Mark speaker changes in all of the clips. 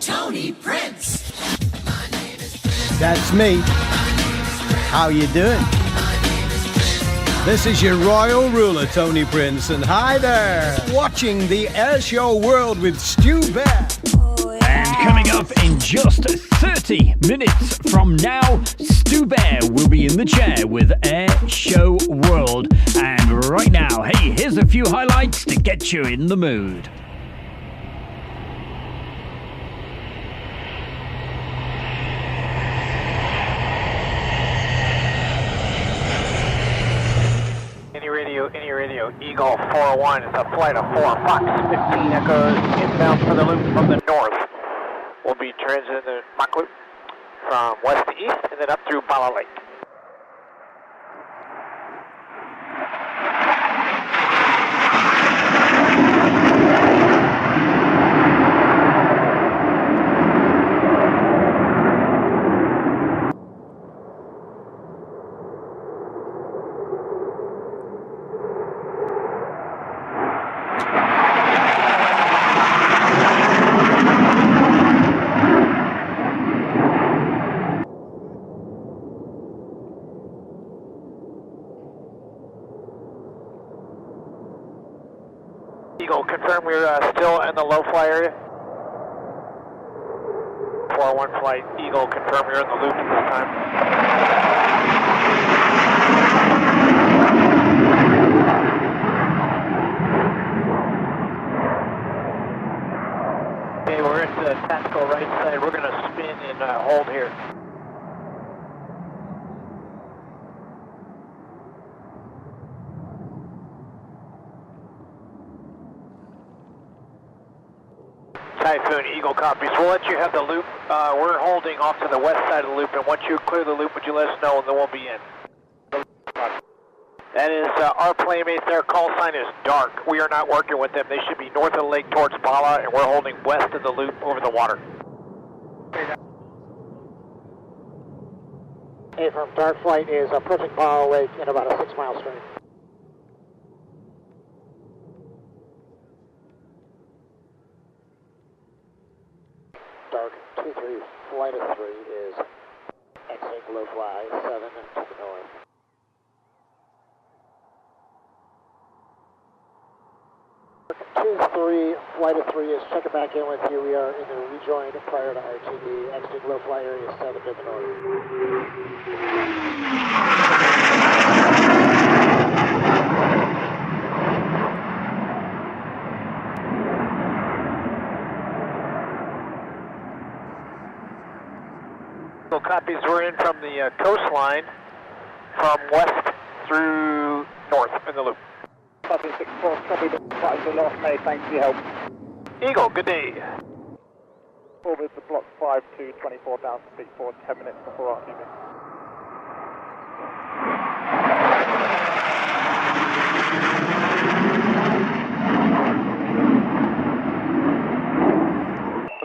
Speaker 1: Tony Prince.
Speaker 2: That's me. How you doing? This is your royal ruler, Tony Prince, and hi there. Watching the Airshow World with Stu Bear.
Speaker 3: And coming up in just 30 minutes from now, Stu Bear will be in the chair with Airshow World. And right now, hey, here's a few highlights to get you in the mood.
Speaker 4: Any radio, Eagle 401, it's a flight of 4, Fox 15 Echoes, inbound for the loop from the north. We'll be transiting the Mach loop from west to east and then up through Bala Lake. Eagle, confirm we're still in the low fly area. 401 flight, Eagle, confirm you're in the loop at this time. Okay, we're at the tactical right side. We're going to spin and hold here. Typhoon, Eagle copies. We'll let you have the loop. We're holding off to the west side of the loop, and once you clear the loop, would you let us know, and then we'll be in. That is our playmate. Their call sign is dark. We are not working with them. They should be north of the lake towards Bala, and we're holding west of the loop over the water. Hey, from dark flight is approaching Bala Lake in about a 6-mile string. Dark 2-3, flight of 3 is exiting low fly 7 and to the north. Dark 2-3, flight of 3 is checking back in with you. We are in the rejoin prior to RTD, exiting low fly area 7 to the north. Copies, we're in from the coastline from west through north in the loop. 564, copy, flight to North May, thanks for your help. Eagle, good day. Orbit to block 5 to 24,000 feet for 10 minutes before RTB.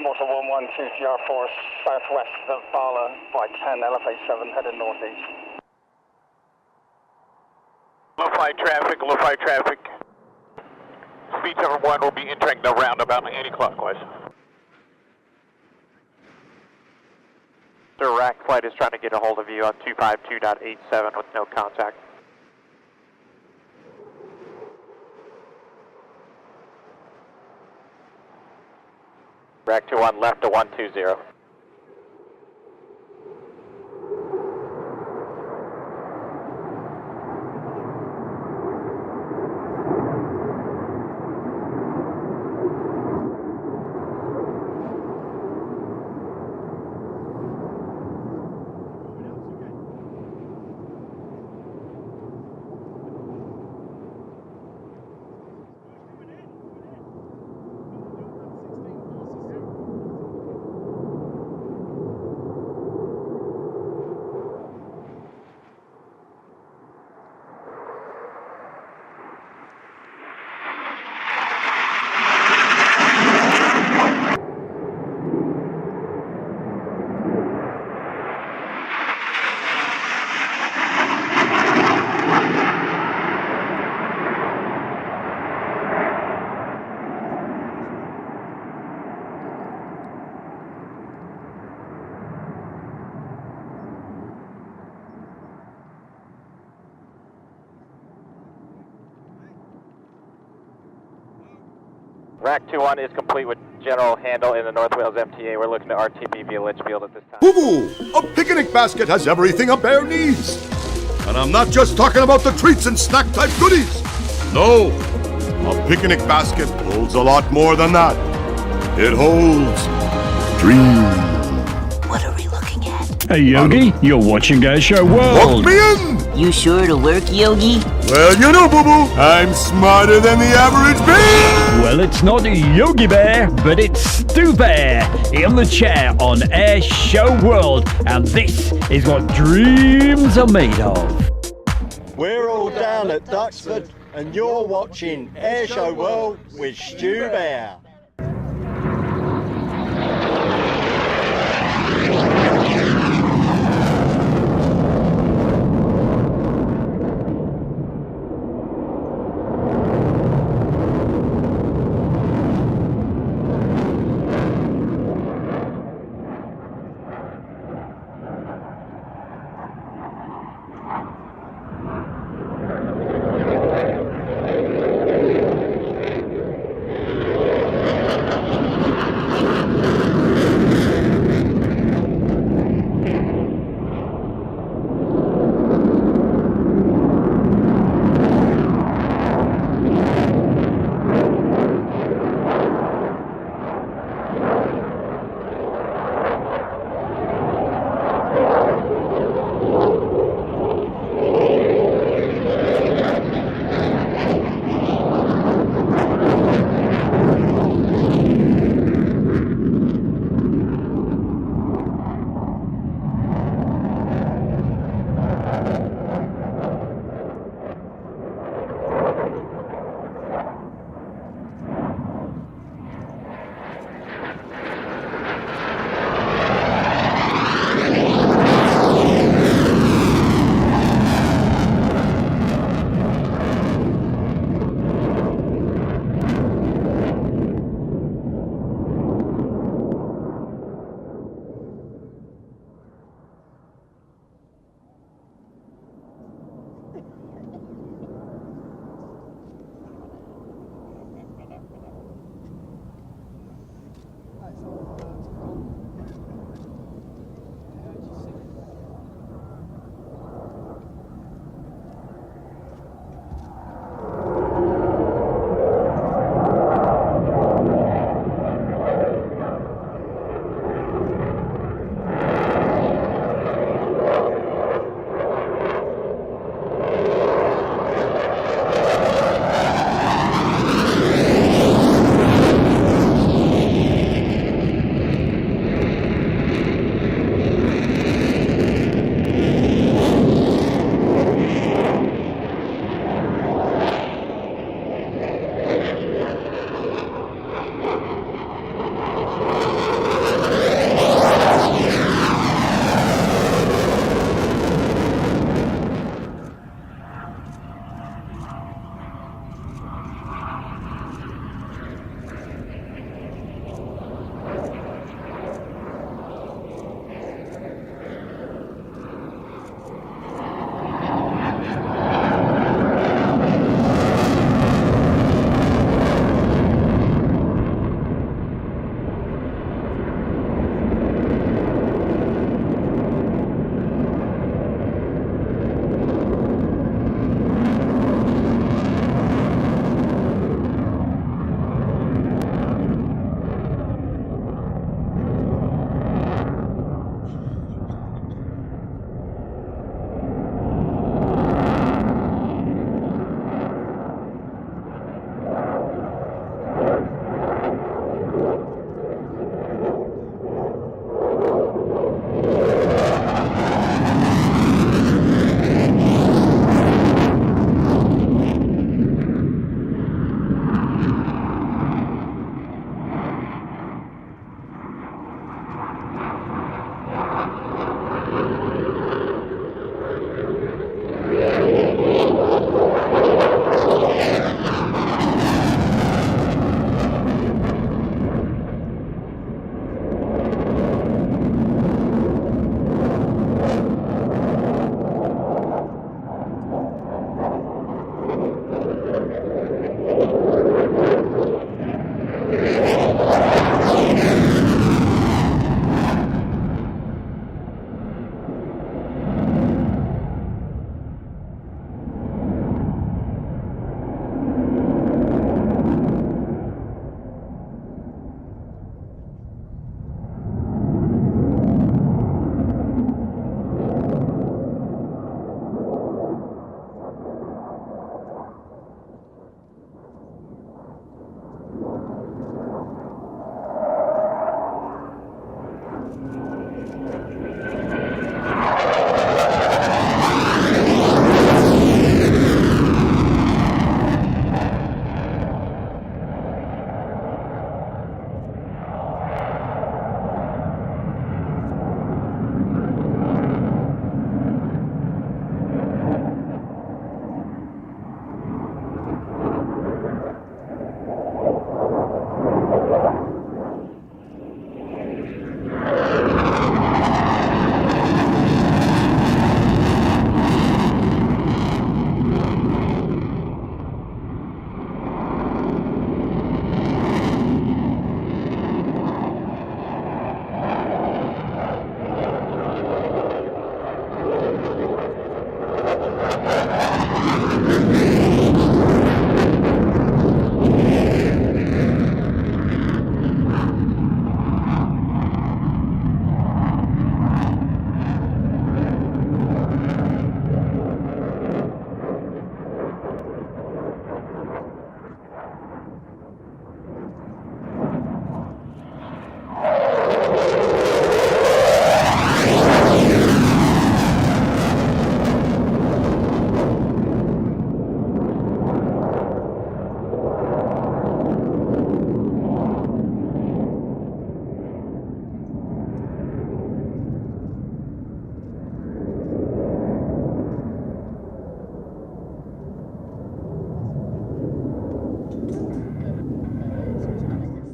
Speaker 4: Motor 112 GR4 southwest of Bala by 10, elevate 7, headed northeast. Low flight traffic. Speed 71 will be entering the roundabout anti-clockwise. The rack flight is trying to get a hold of you on 252.87 with no contact. Rack 21 left to 120. Rack 2-1 is complete with general handle in the North Wales MTA. We're looking to RTB via Litchfield at this time.
Speaker 5: Boo-boo! A picnic basket has everything a bear needs. And I'm not just talking about the treats and snack-type goodies. No, a picnic basket holds a lot more than that. It holds dreams.
Speaker 6: What are we looking at?
Speaker 3: Hey Yogi, you're watching Airshow World.
Speaker 5: Walk me in!
Speaker 6: You sure it'll work, Yogi?
Speaker 5: Well, you know, boo-boo, I'm smarter than the average bear!
Speaker 3: Well, it's not Yogi Bear, but it's Stu Bear in the chair on Airshow World, and this is what dreams are made of.
Speaker 2: We're all down at Duxford, and you're watching Airshow World with Stu Bear.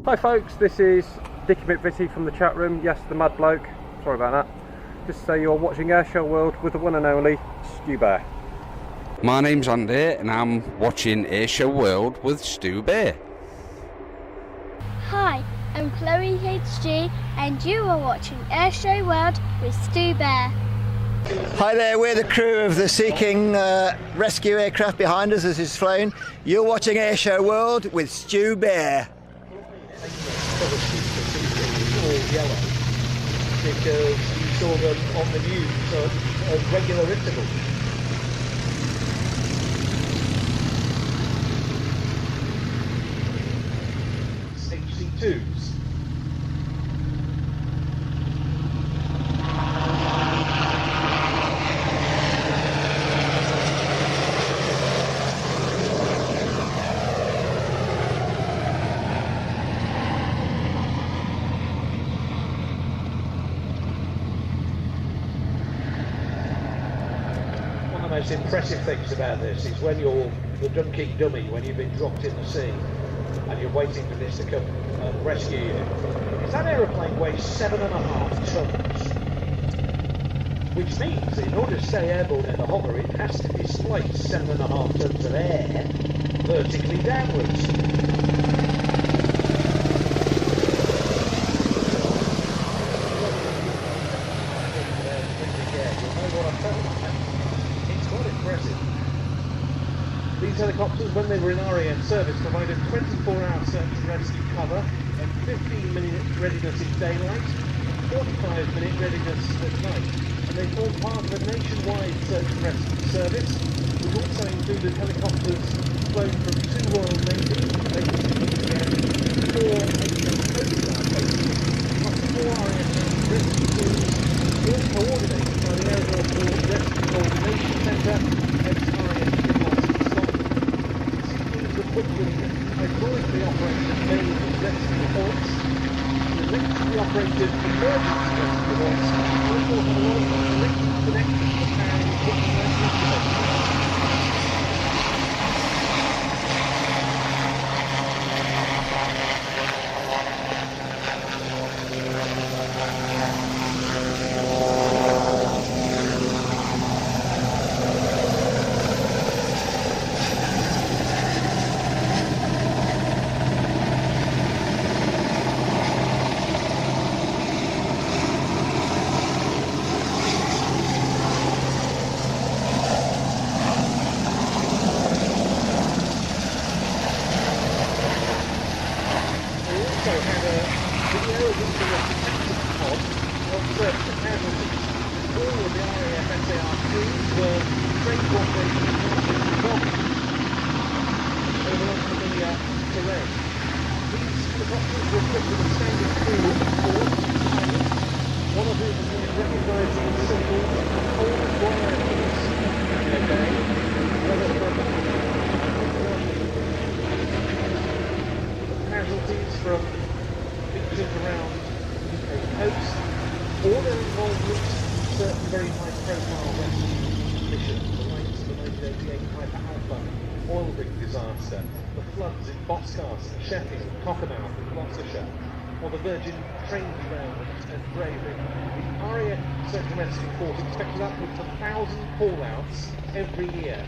Speaker 7: Hi folks, this is Dickie McVitie from the chat room. Yes, the mad bloke. Sorry about that. Just say you're watching Airshow World with the one and only Stu Bear.
Speaker 8: My name's Andy and I'm watching Airshow World with Stu Bear.
Speaker 9: Hi, I'm Chloe HG and you are watching Airshow World with Stu Bear.
Speaker 10: Hi there, we're the crew of the Sea King rescue aircraft behind us as it's flown. You're watching Airshow World with Stu Bear.
Speaker 11: Yellow because you saw them on the news at regular intervals. HC2s. The most impressive things about this is when you're the dunking dummy, when you've been dropped in the sea and you're waiting for this to come and rescue you. That aeroplane weighs 7.5 tons, which means that in order to stay airborne in the hover, it has to displace 7.5 tons of air vertically downwards. These helicopters, when they were in RAF service, provided 24-hour search and rescue cover and 15-minute readiness in daylight, 45-minute readiness at night. And they formed part of a nationwide search and rescue service, which also included helicopters flown from 2 Royal Navy bases and 4 Asian Coast Guard bases, plus 4 RAF rescue teams, all coordinated by the Air Force Rescue Coordination Centre, ex-RAF hydraulically operated main rescue ports, electrically operated emergency rescue ports, and also have a lot of electric connections to powering equipment and installations. From beaches around the UK coast, or their involvement in certain very high-profile rescue missions, the likes of the 1988 Piper Alpha oil rig disaster, the floods in Boscastle, Sheffield, Cockermouth and Gloucestershire, or the Virgin train derailment at Breitling. The RAF Search and Rescue Force expected upwards of 1,000 call-outs every year.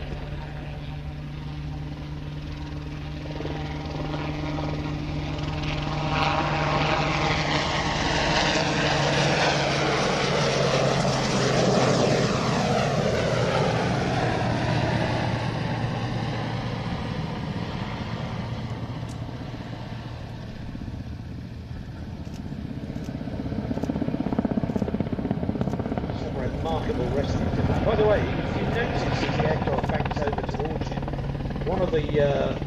Speaker 11: Remarkable rescue. By the way, if you notice as the aircraft banks over towards you, one of the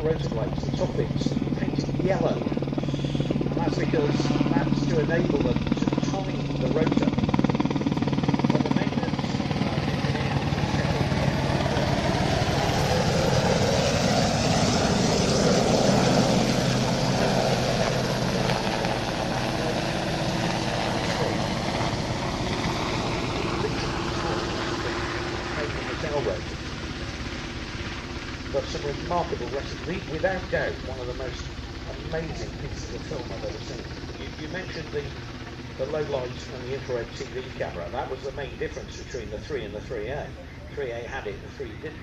Speaker 11: rotor blades, the top bits, painted yellow. And that's because that's to enable them to time the rotor. But the maintenance but some remarkable rescue, without doubt one of the most amazing pieces of film I've ever seen. You mentioned the low lights and the infrared TV camera. That was the main difference between the 3 and the 3A. 3A had it, the 3 didn't.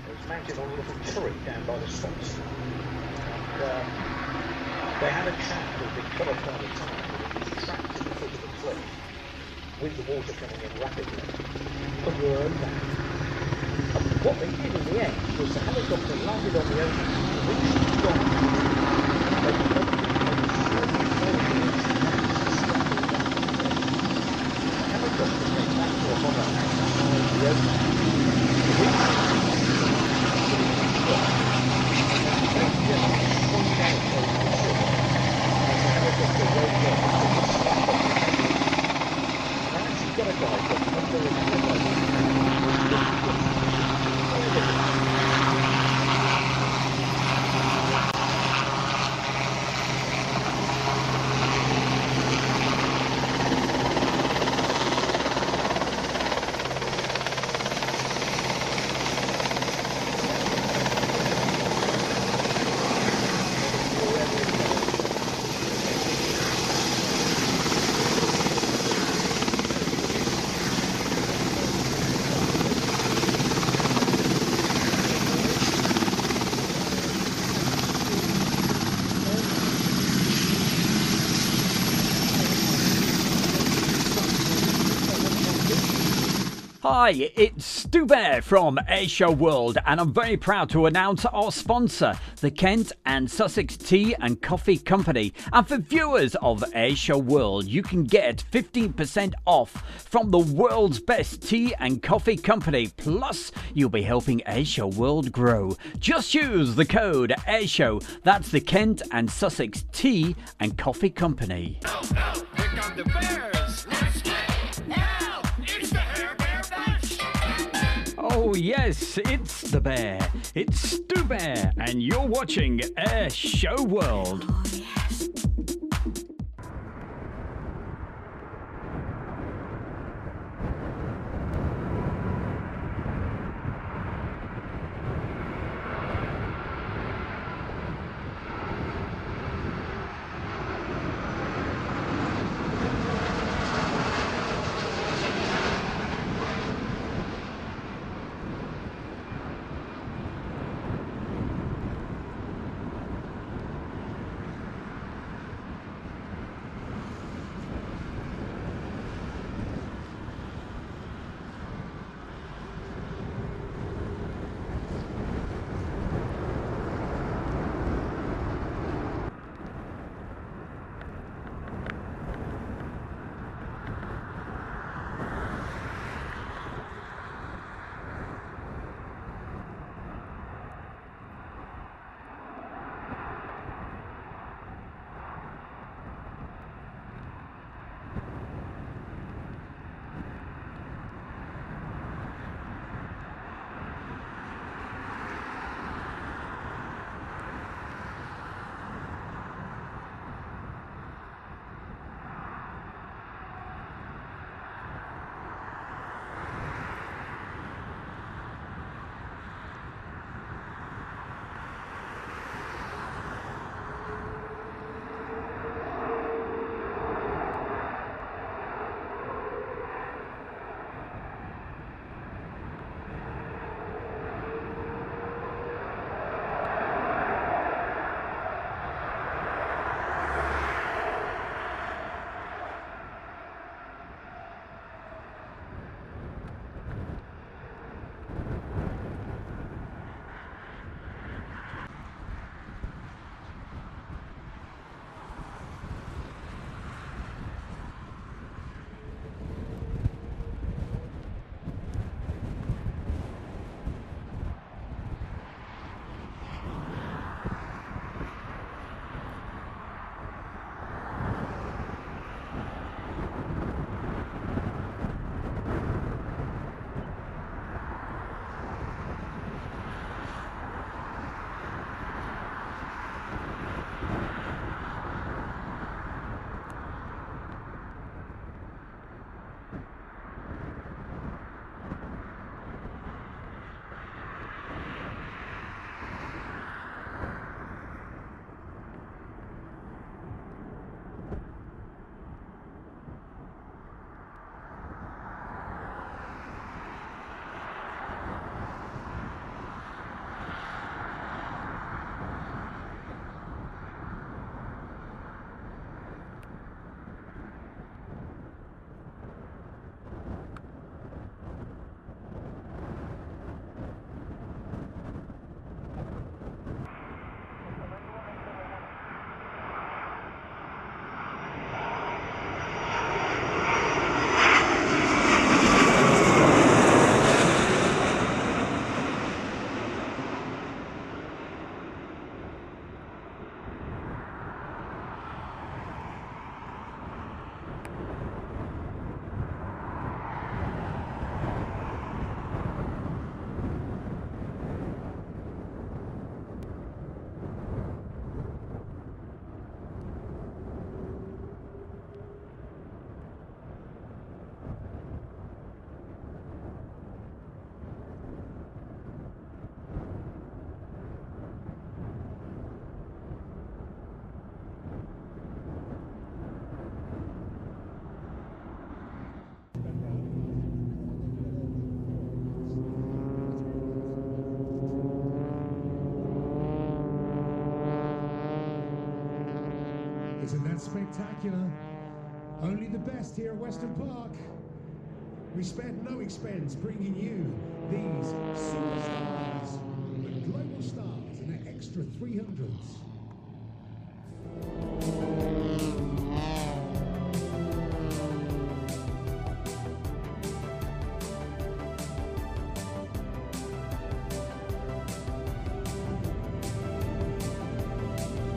Speaker 11: It was mounted on a little turret down by the sponsor. And they had a chap who'd been cut off by the time, and he was trapped to the foot of the cliff with the water coming in rapidly. And we were over. And what they did in the end was the helicopter landed on the ocean, reached the
Speaker 3: Hi, it's Stu Bear from Airshow World, and I'm very proud to announce our sponsor, the Kent and Sussex Tea and Coffee Company. And for viewers of Airshow World, you can get 15% off from the world's best tea and coffee company. Plus, you'll be helping Airshow World grow. Just use the code Airshow. That's the Kent and Sussex Tea and Coffee Company.
Speaker 1: Oh, oh, here come the bears. Let's get now. It's the Hair Bear Bash.
Speaker 3: Oh yes, it's the bear. It's Stu Bear, and you're watching Airshow World.
Speaker 1: Oh, yes.
Speaker 12: Isn't that spectacular? Only the best here at Western Park. We spared no expense bringing you these superstars, the global stars and their extra 300s.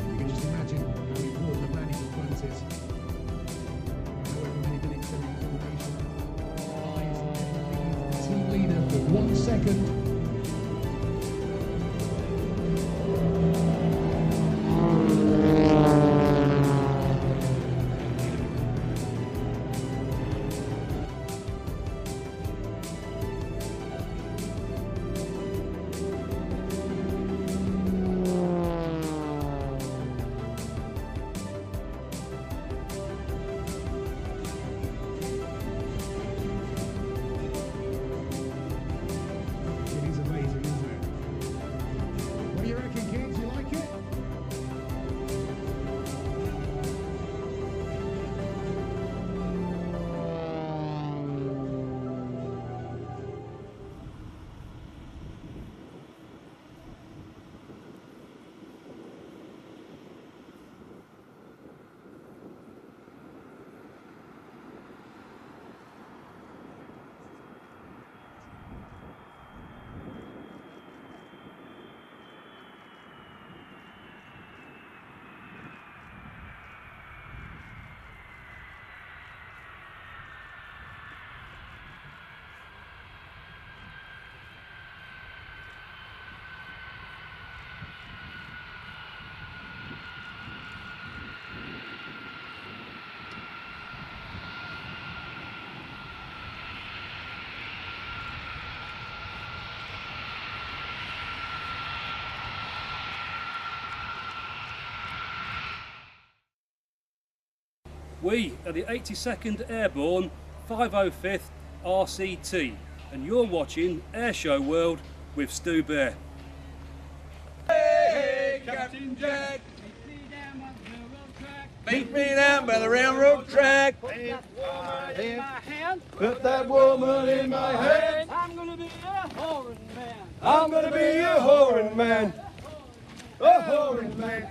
Speaker 12: You can just imagine how important the manning front is. However many minutes they're in formation, eyes never leave the team leader for 1 second. It is amazing, isn't it? What do you reckon, kids? You like it?
Speaker 13: We are the 82nd Airborne 505th RCT, and you're watching Airshow World with Stu Bear.
Speaker 1: Hey, Captain Jack, meet me down by the railroad track. Put that woman in my hand. I'm gonna be a whoring man. I'm gonna be a whoring man. A whoring man.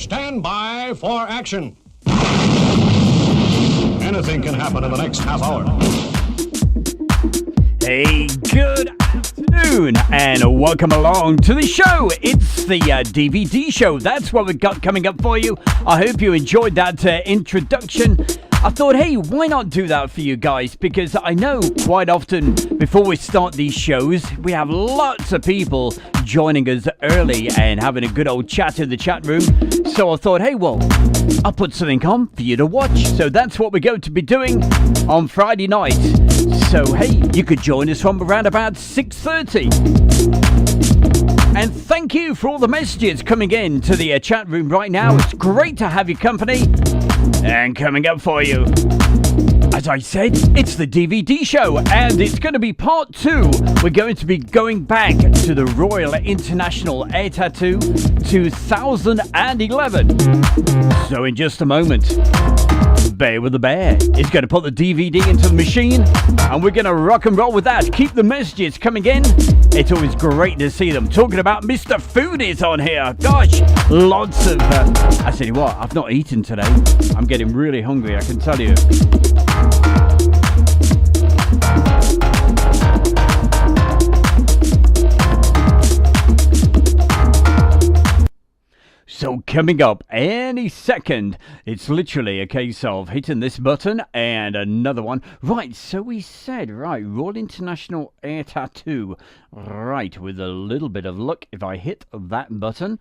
Speaker 14: Stand by for action. Anything can happen in the next half hour.
Speaker 3: Hey, good afternoon and welcome along to the show. It's the DVD show. That's what we've got coming up for you. I hope you enjoyed that introduction. I thought, hey, why not do that for you guys? Because I know quite often before we start these shows, we have lots of people joining us early and having a good old chat in the chat room. So I thought, hey, well, I'll put something on for you to watch. So that's what we're going to be doing on Friday night. So, hey, you could join us from around about 6:30. And thank you for all the messages coming in to the chat room right now. It's great to have your company. And coming up for you, as I said, it's the DVD show, and it's going to be part 2. We're going to be going back to the Royal International Air Tattoo 2011. So in just a moment, Bear with the Bear is going to put the DVD into the machine, and we're going to rock and roll with that. Keep the messages coming in. It's always great to see them. Talking about Mr. Foodies on here. Gosh, lots of... I tell you what, I've not eaten today. I'm getting really hungry, I can tell you. So coming up any second, it's literally a case of hitting this button and another one. Right, so we said, right, Royal International Air Tattoo. Right, with a little bit of luck, if I hit that button,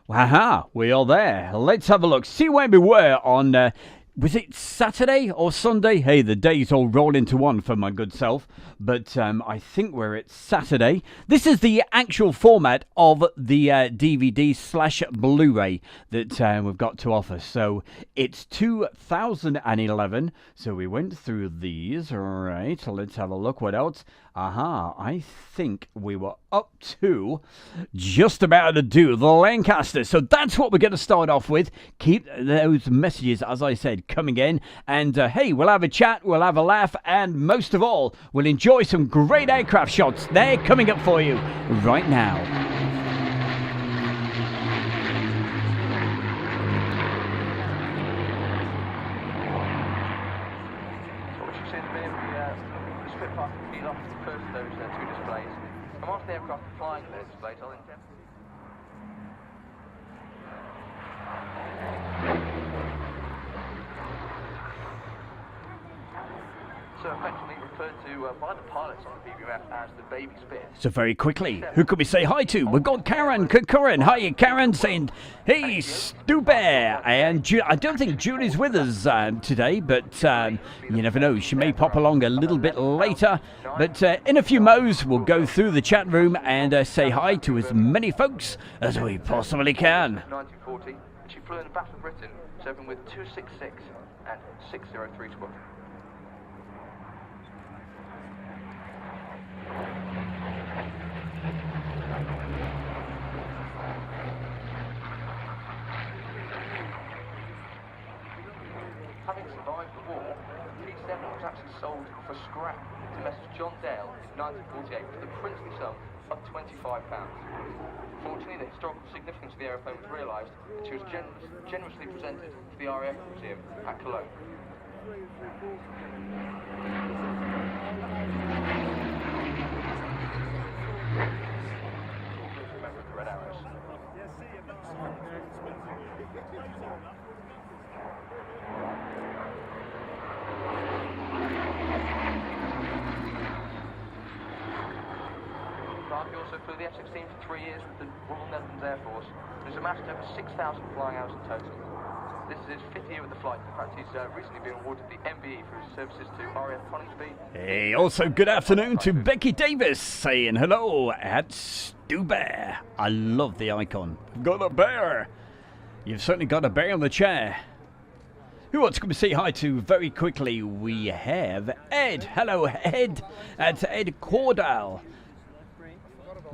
Speaker 3: aha, we are there. Let's have a look, see where we were on... was it Saturday or Sunday? Hey, the days all roll into one for my good self. But I think we're at Saturday. This is the actual format of the DVD/Blu-ray that we've got to offer. So it's 2011. So we went through these. All right, let's have a look. What else? Aha, I think we were up to just about to do the Lancaster. So that's what we're going to start off with. Keep those messages, as I said, coming in. And hey, we'll have a chat, we'll have a laugh, and most of all, we'll enjoy some great aircraft shots. They're coming up for you right now.
Speaker 15: The aircraft flying those displays, I'll intend. So effectively referred to by the pilots on the BBMF as the baby spin.
Speaker 3: So very quickly, who could we say hi to? We've got Karen. Hi, Karen, saying, hey, Stu Bear. And I don't think Julie's with us today, but you never know. She may pop along a little bit later. But in a few mo's, we'll go through the chat room and say hi to as many folks as we possibly can.
Speaker 15: 1940, and she flew in the Battle of Britain, serving with 266 and 603 squadron. Having survived the war, T7 was actually sold for scrap to Messrs. John Dale in 1948 for the princely sum of £25. Fortunately, the historical significance of the aeroplane was realised, and she was generously presented to the RAF Museum at Cologne. Remember the red arrows. He also flew the F-16 for 3 years with the Royal Netherlands Air Force. He's amassed over 6,000 flying hours in total. This is his 5th year with the flight. In fact, he's recently been awarded the MBE for his services to RAF Coningsby.
Speaker 3: Hey, also good afternoon to Becky Davis saying hello at Stu Bear. I love the icon. Got a bear. You've certainly got a bear on the chair. Who else can we say hi to very quickly? We have Ed. Hello, Ed. That's Ed Cordell.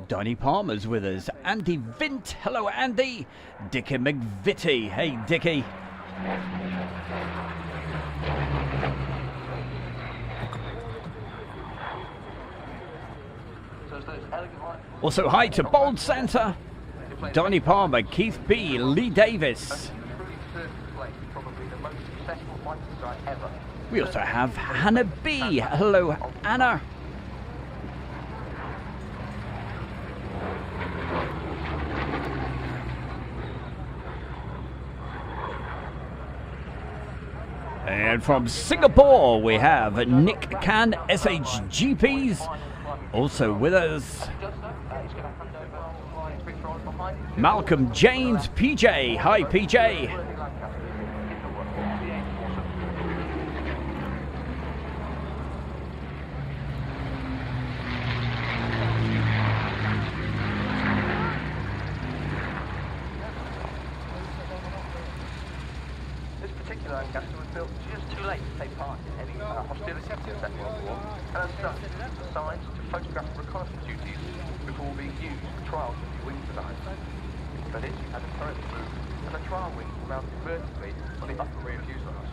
Speaker 3: Donny Palmer's with us. Andy Vint. Hello, Andy. Dickie McVitie. Hey, Dickie. Also, hi to Bold Santa. Donnie Palmer, Keith B, Lee Davis. We also have Hannah B. Hello, Anna. And from Singapore, we have Nick Can, SHGPs, also with us. Malcolm James, PJ. Hi, PJ.
Speaker 15: Lancaster was built just too late to take part in any hostilities in the Second World War, and as such, was assigned to photograph reconnaissance duties before being used for trials of the wing design. But it had a turret roof and a trial wing mounted vertically on the upper rear fuselage.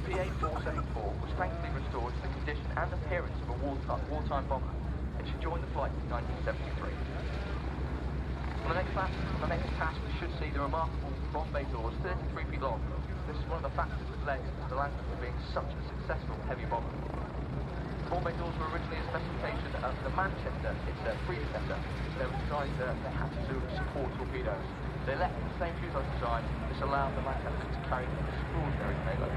Speaker 15: PA-474 was thankfully restored to the condition and appearance of a wartime bomber, and she joined the flight in 1973. On the next task, we should see the remarkable bomb bay doors 33 feet long. This is one of the factors that led to the Lancaster being such a successful heavy bomber. The bomb bay doors were originally a specification of the Manchester, its predecessor. They were designed they had to support torpedoes. They left the same fuselage design. This allowed the Lancaster to carry an extraordinary payload.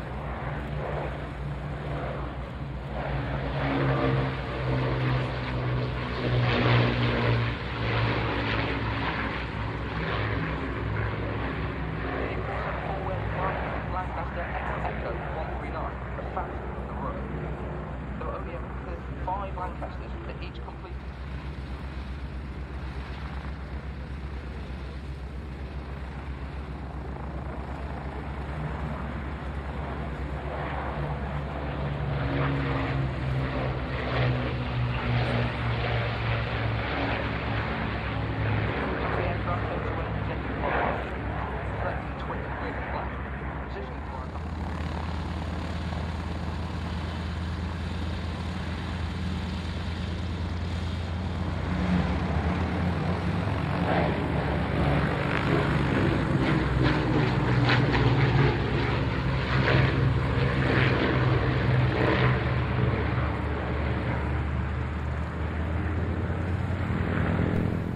Speaker 15: Lancaster Echo 139, the fastest in the world. There were only 5 Lancasters that each completed.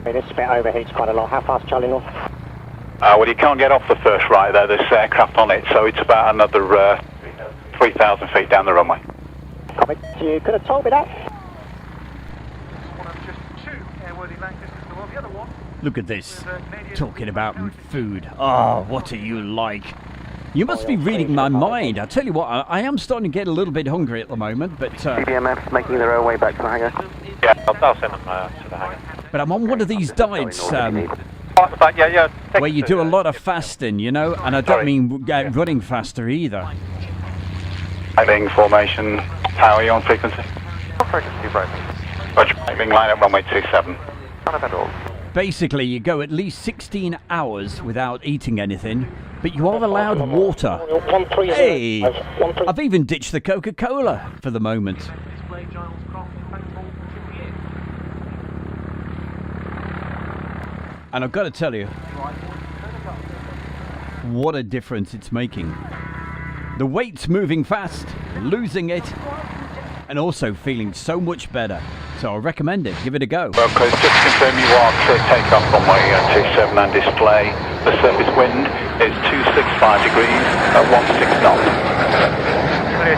Speaker 16: This bit overheats quite a lot. How fast, Charlie North?
Speaker 17: Well, you can't get off the first right there. There's aircraft on it, so it's about another 3,000 feet down the runway.
Speaker 16: Copy. You could have told me that.
Speaker 15: One of just 2 airworthy Lancasters in the world. The other one.
Speaker 3: Look at this. Talking about food. Oh, what are you like? You must be reading my mind. I tell you what, I am starting to get a little bit hungry at the moment, but...
Speaker 16: BDMF's making their own way back to the hangar.
Speaker 17: Yeah, I'll send them to the hangar.
Speaker 3: But I'm on one of these diets
Speaker 17: yeah.
Speaker 3: where you do a lot of fasting, you know, and I don't mean running faster either.
Speaker 17: Breitling formation, power you on frequency?
Speaker 16: Frequency, Breitling.
Speaker 17: Roger, Breitling, line up runway 27.
Speaker 3: Basically, you go at least 16 hours without eating anything, but you are allowed water. Hey, I've even ditched the Coca-Cola for the moment. And I've got to tell you, what a difference it's making. The weight's moving fast, losing it, and also feeling so much better. So I recommend it. Give it a go.
Speaker 17: Well, Chris, just to confirm you are to take off runway 27 and display. The surface wind is 265 degrees at 16 knots.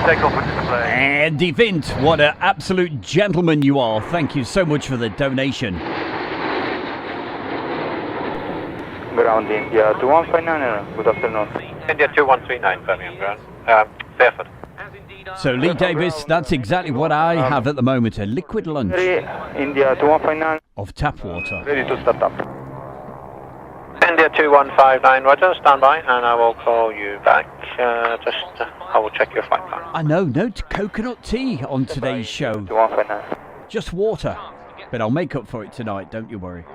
Speaker 17: Take off and display.
Speaker 3: And Vint, what an absolute gentleman you are. Thank you so much for the donation.
Speaker 18: Ground India 2159, good afternoon.
Speaker 17: India 2139, Birmingham ground. Fairford.
Speaker 3: So Lee Davis, that's exactly what I have at the moment, a liquid lunch
Speaker 18: India 2159
Speaker 3: of tap water.
Speaker 18: ready to start up.
Speaker 17: India 2159, Roger, stand by, and I will call you back. I will check your flight plan.
Speaker 3: I know, no coconut tea on today's show.
Speaker 18: 2159.
Speaker 3: Just water. But I'll make up for it tonight, don't you worry.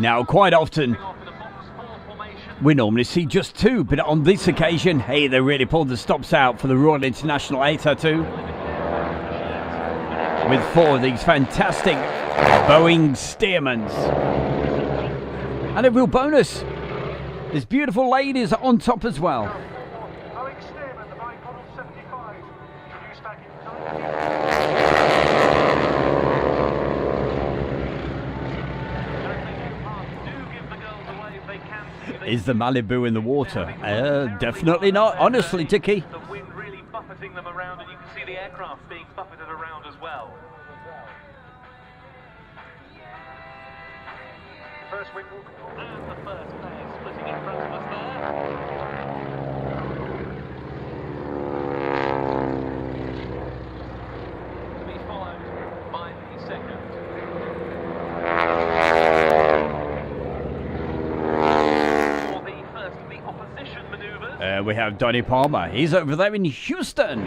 Speaker 3: Now, quite often, we normally see just two, but on this occasion, hey, they really pulled the stops out for the Royal International 802 with 4 of these fantastic Boeing Stearmans. And a real bonus, there's beautiful ladies on top as well. Is the Malibu in the water? Definitely not. Honestly, Dickie.
Speaker 19: The wind really buffeting them around, and you can see the aircraft being buffeted around as well. First wing and the first player splitting in front of us there. To be followed by the second.
Speaker 3: We have Donny Palmer. He's over there in Houston.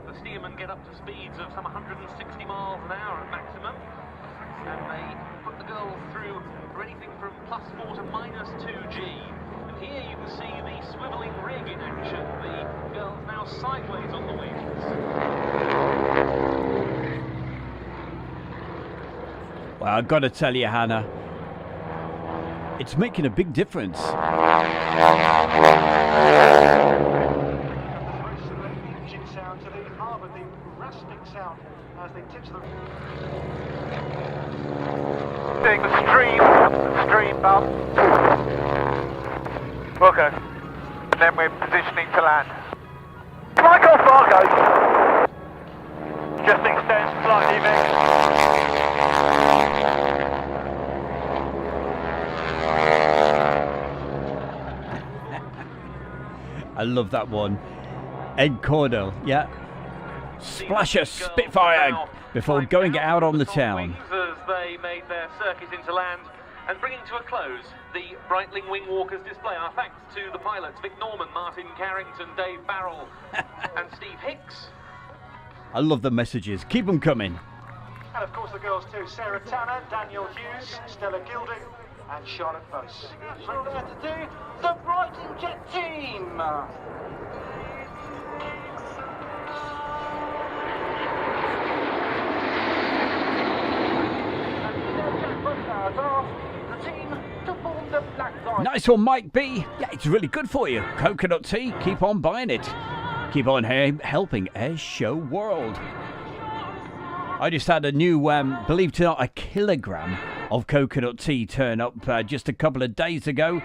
Speaker 19: The steermen get up to speeds of some 160 miles an hour at maximum, and they put the girls through for anything from +4 to -2G. And here you can see the swivelling rig in action. The girls now sideways on the wings.
Speaker 3: Well, I've got to tell you, Hannah, it's making a big difference.
Speaker 4: Doing the stream bump. Okay. And then we're positioning to land. Like off Fargo. Just extends slightly, Vic.
Speaker 3: I love that one. Ed Cordell, yeah. Splash a Spitfire before going out on the town.
Speaker 19: As they made their circuit into land and bringing to a close the Breitling Wing Walkers display. Our thanks to the pilots Vic Norman, Martin Carrington, Dave Barrell and Steve Hicks.
Speaker 3: I love the messages. Keep them coming.
Speaker 11: And of course the girls too. Sarah Tanner, Daniel Hughes, Stella Gilding and Charlotte Buss.
Speaker 20: So there to do the Breitling Jet team.
Speaker 3: Nice one, Mike B. Yeah, it's really good for you. Coconut tea, keep on buying it. Keep on helping Airshow World. I just had a new, believe it or not, a kilogram of coconut tea turn up just a couple of days ago.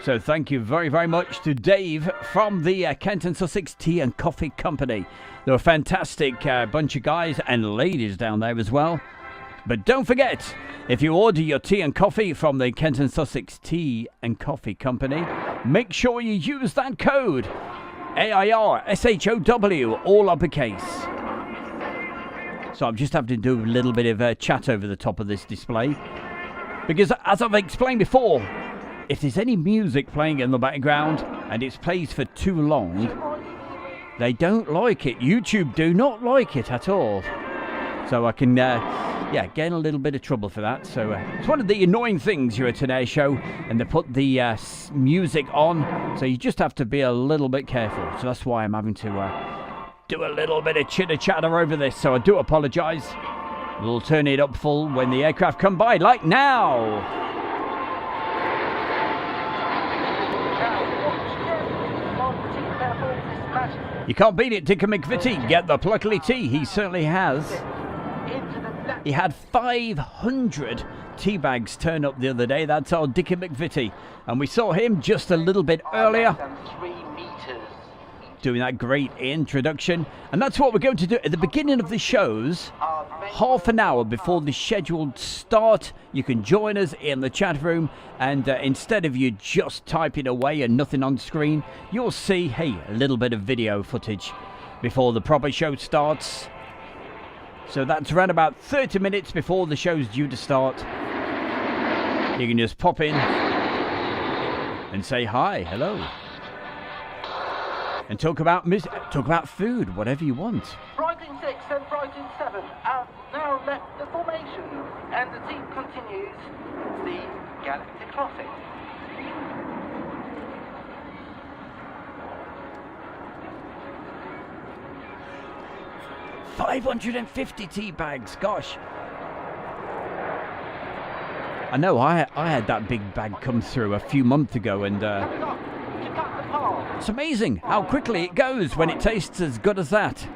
Speaker 3: So thank you very, very much to Dave from the Kent and Sussex Tea and Coffee Company. They're a fantastic bunch of guys and ladies down there as well. But don't forget, if you order your tea and coffee from the Kent and Sussex Tea and Coffee Company, make sure you use that code AIRSHOW, all uppercase. So I'm just having to do a little bit of chat over the top of this display, because as I've explained before, if there's any music playing in the background and it plays for too long, they don't like it. YouTube do not like it at all. So I can, get in a little bit of trouble for that. So it's one of the annoying things here at an air show, and they put the music on, so you just have to be a little bit careful. So that's why I'm having to do a little bit of chitter-chatter over this, so I do apologise. We'll turn it up full when the aircraft come by, like now. You can't beat it, Dicker McVitie. Get the pluckily tea. He certainly has. He had 500 tea bags turn up the other day. That's our Dicker McVitie. And we saw him just a little bit earlier.
Speaker 20: 3 meters
Speaker 3: doing that great introduction. And that's what we're going to do at the beginning of the shows. Half an hour before the scheduled start, you can join us in the chat room, and instead of you just typing away and nothing on screen, you'll see, hey, a little bit of video footage before the proper show starts. So that's around about 30 minutes before the show's due to start. You can just pop in and say hi, hello, and talk about food, whatever you want.
Speaker 20: Breitling 6 and Breitling 7 have now left the formation, and the team continues the Galactic Crossing.
Speaker 3: $550 tea bags, gosh. I know, I had that big bag come through a few months ago, and it's amazing how quickly it goes when it tastes as good as that.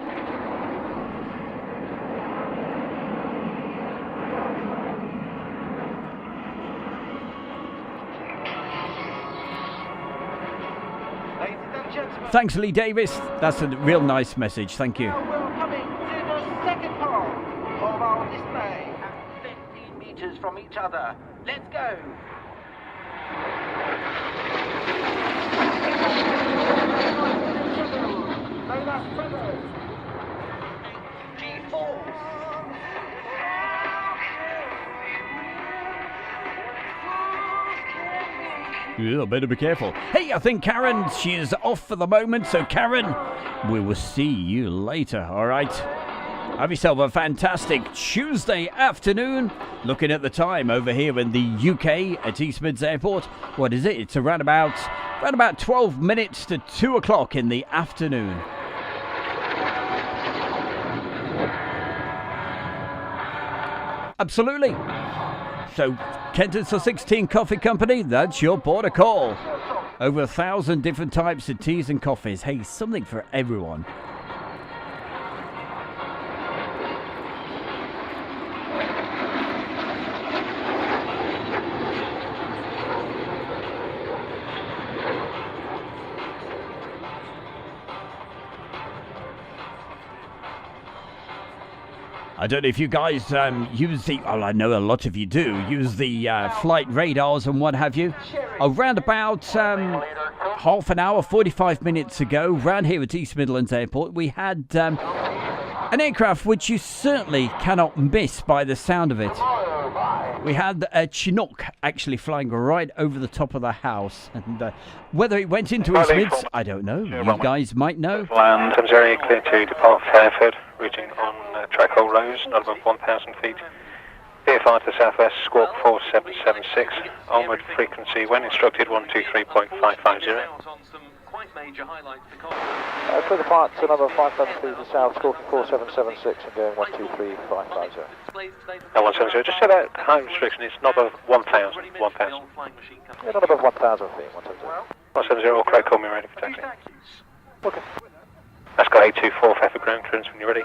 Speaker 3: Thanks, Lee Davis. That's a real nice message. Thank you.
Speaker 20: We're coming to the second part of our display at 15 meters from each other. Let's go.
Speaker 3: Yeah, better be careful. Hey, I think Karen, she is off for the moment. So, Karen, we will see you later, all right? Have yourself a fantastic Tuesday afternoon. Looking at the time over here in the UK at East Mids Airport. What is it? It's around about 12 minutes to 2 o'clock in the afternoon. Absolutely. So, Kenton Sussex Tea Coffee Company, that's your port of call. Over 1,000 different types of teas and coffees. Hey, something for everyone. I don't know if you guys use the, well, I know a lot of you do, use the flight radars and what have you. Around about half an hour, 45 minutes ago, round here at East Midlands Airport, we had an aircraft which you certainly cannot miss by the sound of it. We had a Chinook actually flying right over the top of the house, and whether it went into East Mids, I don't know. You guys might know.
Speaker 17: Land, Thames area clear to depart Fairford, routing on track hole Rose, not above 1,000 feet. VFR to southwest, squawk 4776, onward frequency when instructed 123.550.
Speaker 16: Clear the part to number 5,000 feet to south, squawking 4776 and going 123.550.
Speaker 17: No, 170, just say that height restriction is not above 1,000. 1,000.
Speaker 16: Yeah, not above 1,000 feet, 170.
Speaker 17: 170, all correct, call me ready for taxi.
Speaker 16: Okay.
Speaker 17: That's got 824 Fairford ground clearance when you're ready.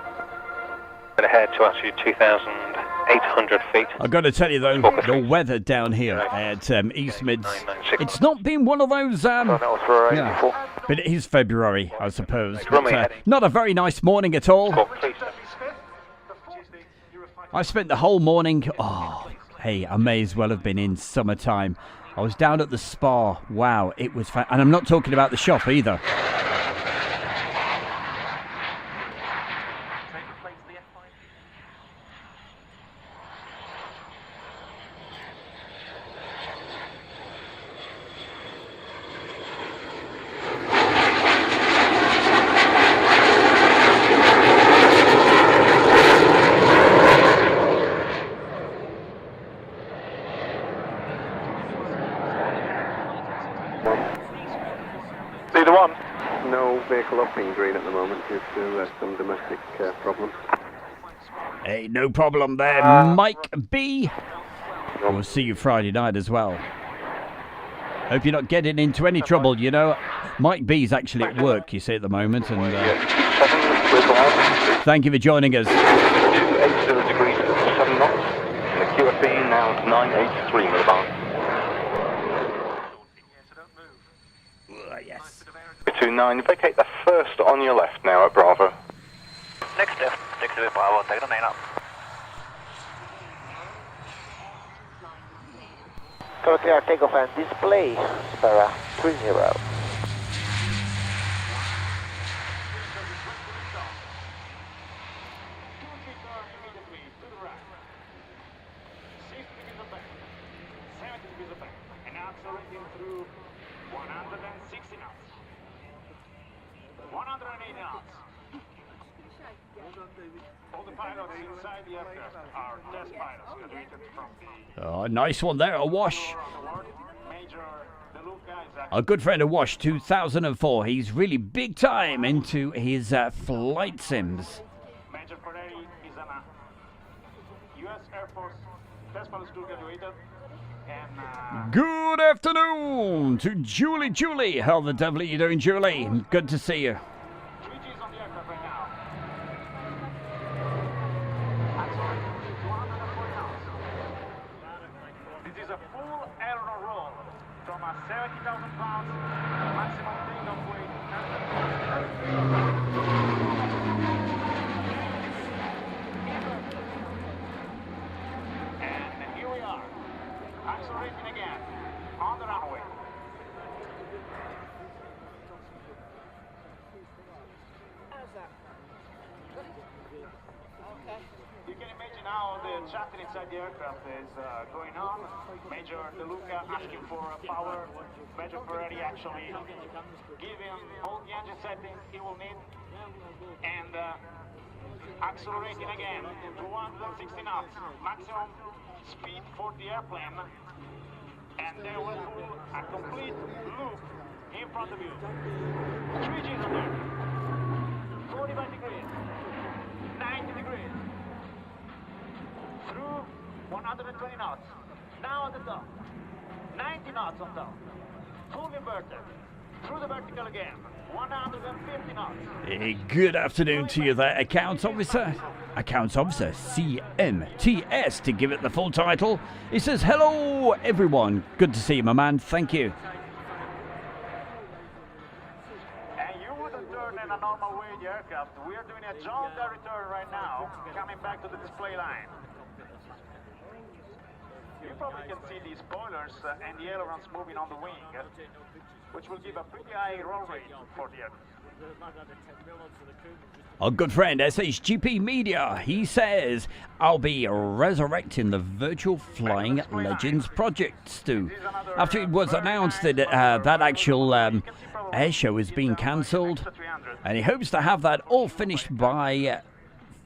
Speaker 17: And ahead to altitude 2,800 feet.
Speaker 3: I've got to tell you though, the weather down here at East Mids, it's not been one of those, yeah, but it is February, I suppose. But, not a very nice morning at all. I spent the whole morning, hey, I may as well have been in summertime. I was down at the spa, wow, it was and I'm not talking about the shop either.
Speaker 21: Green at the moment due to some domestic problems.
Speaker 3: Hey, no problem there, Mike B. We'll see you Friday night as well. Hope you're not getting into any trouble, you know. Mike B's actually at work, you see, at the moment, and thank you for joining us.
Speaker 21: 280 degrees, 7 knots, and the QFE now 983 millibar.
Speaker 3: Yes.
Speaker 21: 129, vacate the first on your left now at Bravo.
Speaker 4: Next left, take the Bravo, take the 9 up.
Speaker 16: Cover clear, takeoff and display, Spera 30.
Speaker 3: Oh, nice one there, Awash. A good friend of Wash, 2004. He's really big time into his flight sims.
Speaker 4: Major Ferrari is an US Air Force test pilot school graduated. And,
Speaker 3: Good afternoon to Julie. Julie, how the devil are you doing, Julie? Good to see you.
Speaker 4: 3G's on the aircraft right now. This is a full aileron roll from 70,000 pounds, maximum takeoff weight. And here we are, accelerating again on the runway. You can imagine how the chatting inside the aircraft is going on. Major De Luca asking for power. Major Ferrari actually giving all the engine settings he will need. And accelerating again to 160 knots. Maximum speed for the airplane. And they will do a complete loop in front of you. 3G's on there. 45 degrees. 90 degrees. Through 120 knots. Now at the top. 90 knots on top. Full inverted. Through the vertical again. 150 knots.
Speaker 3: Hey, good afternoon to you there, Accounts Officer. Accounts Officer CMTS to give it the full title. He says, hello everyone. Good to see you, my man. Thank you.
Speaker 4: And you wouldn't turn in a normal way the aircraft. We are doing a John Deere return right now, coming back to the display line. You probably can see the spoilers and the ailerons moving on the wing, which will give a pretty high roll rate for the aircraft.
Speaker 3: Our good friend SHGP Media, he says, I'll be resurrecting the Virtual Flying Legends project, Stu. After it was announced that that actual air show is being cancelled, and he hopes to have that all finished by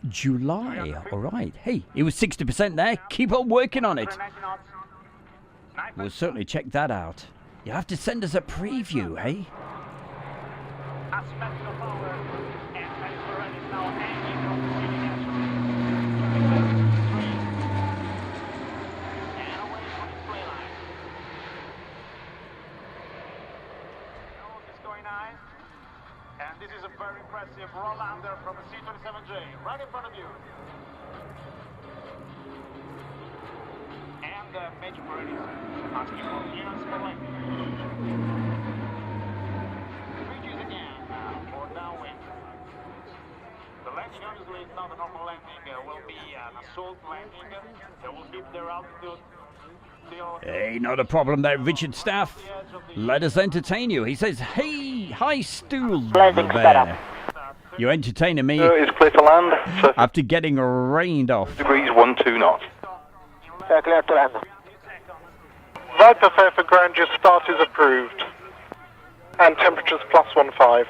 Speaker 3: July. All right. Hey, it was 60% there. Keep on working on it. We'll certainly check that out. You have to send us a preview, hey?
Speaker 4: And this is a very impressive roll under from a C-27J, right in front of you. And Major Ferrari asking for clearance for landing. 3G's again for downwind. The landing obviously is not a normal landing, will be an assault landing. They will keep their altitude.
Speaker 3: Hey, not a problem there, Richard Staff. Let us entertain you. He says, hey, hi, Stu. There. You're entertaining me.
Speaker 21: It's clear to land.
Speaker 3: After getting rained off.
Speaker 21: Degrees 12 knots.
Speaker 16: Clear to land.
Speaker 21: Viper Fairford ground, your start is approved. And temperatures +15.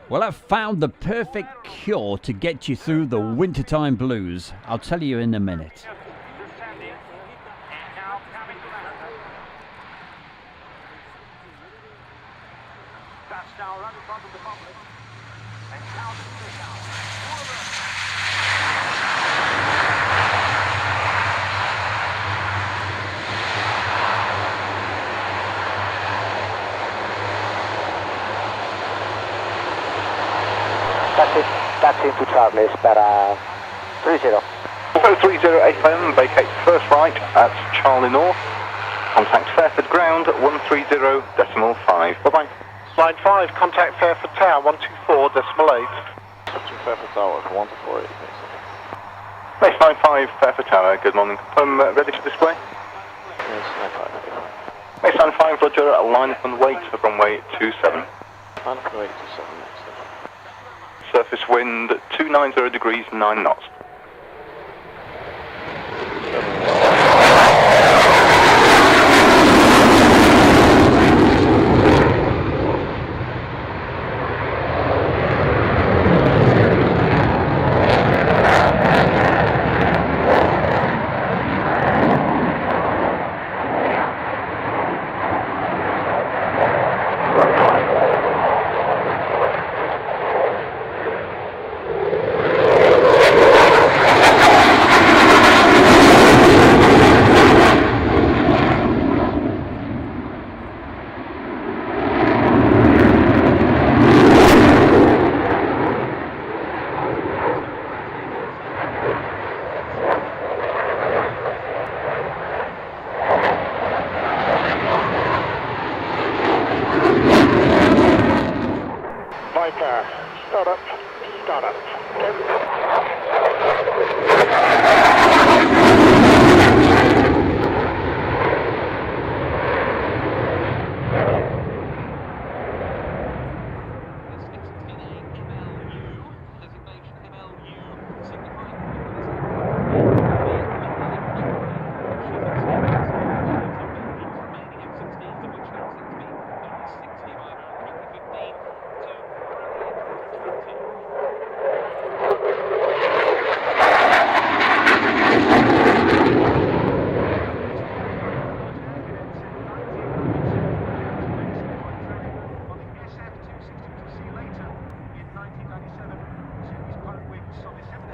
Speaker 3: Well, I've found the perfect cure to get you through the wintertime blues. I'll tell you in a minute.
Speaker 16: Taxi to Charlie, Spera 30.
Speaker 21: 30 FM, vacate first right at Charlie North. Contact Fairford ground 130.5. Bye-bye. Line 5, contact Fairford Tower, 124.8.
Speaker 16: Captain Fairford Tower, 148.
Speaker 6: Base 95, Fairford Tower, good morning. Confirm ready for display?
Speaker 16: Yes, 95.
Speaker 6: Base 95, roger, line up and wait for runway 27.
Speaker 16: Line up and wait 27, next.
Speaker 6: Surface wind 290 degrees, 9 knots.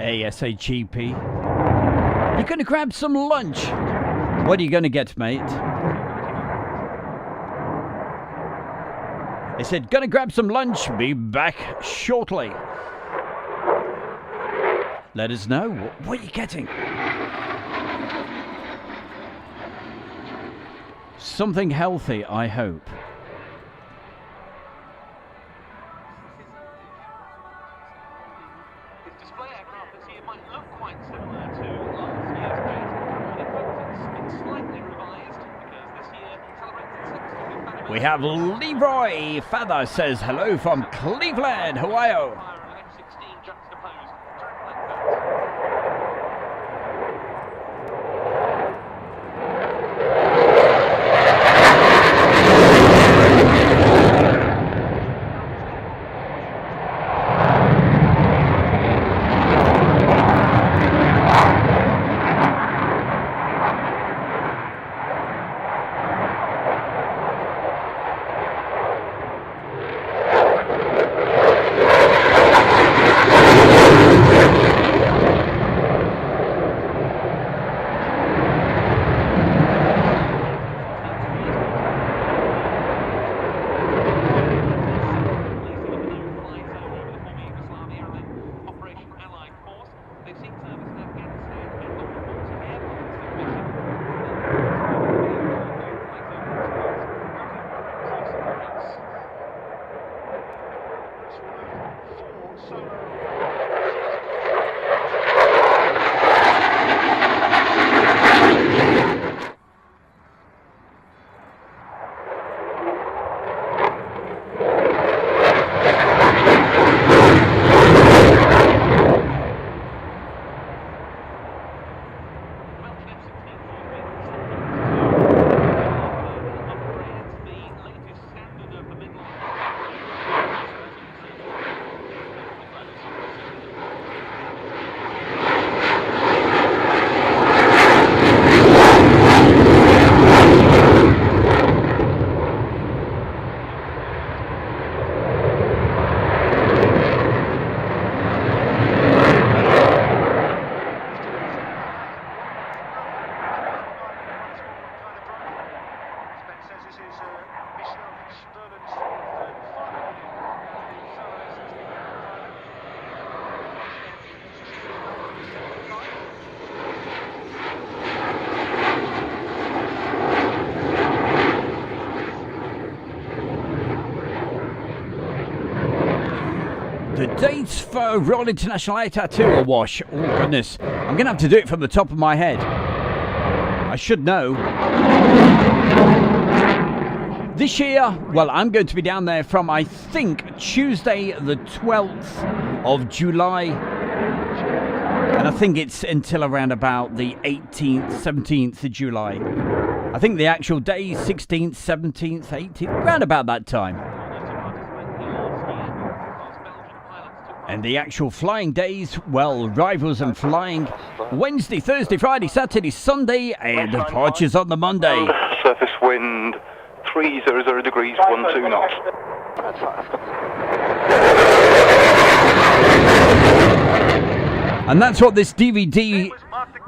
Speaker 3: ASAGP. You're going to grab some lunch. What are you going to get, mate? They said, going to grab some lunch. Be back shortly. Let us know. What are you getting? Something healthy, I hope. We have Leroy Father says hello from Cleveland, Ohio. minutes for Royal International Air Tattoo Awash. Oh goodness, I'm going to have to do it from the top of my head. I should know. This year, well, I'm going to be down there from, I think, Tuesday the 12th of July. And I think it's until around about the 18th, 17th of July. I think the actual day is 16th, 17th, 18th, around about that time. And the actual flying days, well, rivals and flying Wednesday, Thursday, Friday, Saturday, Sunday, and departures on the Monday.
Speaker 6: Surface wind 300 degrees, 12 knots.
Speaker 3: And that's what this DVD,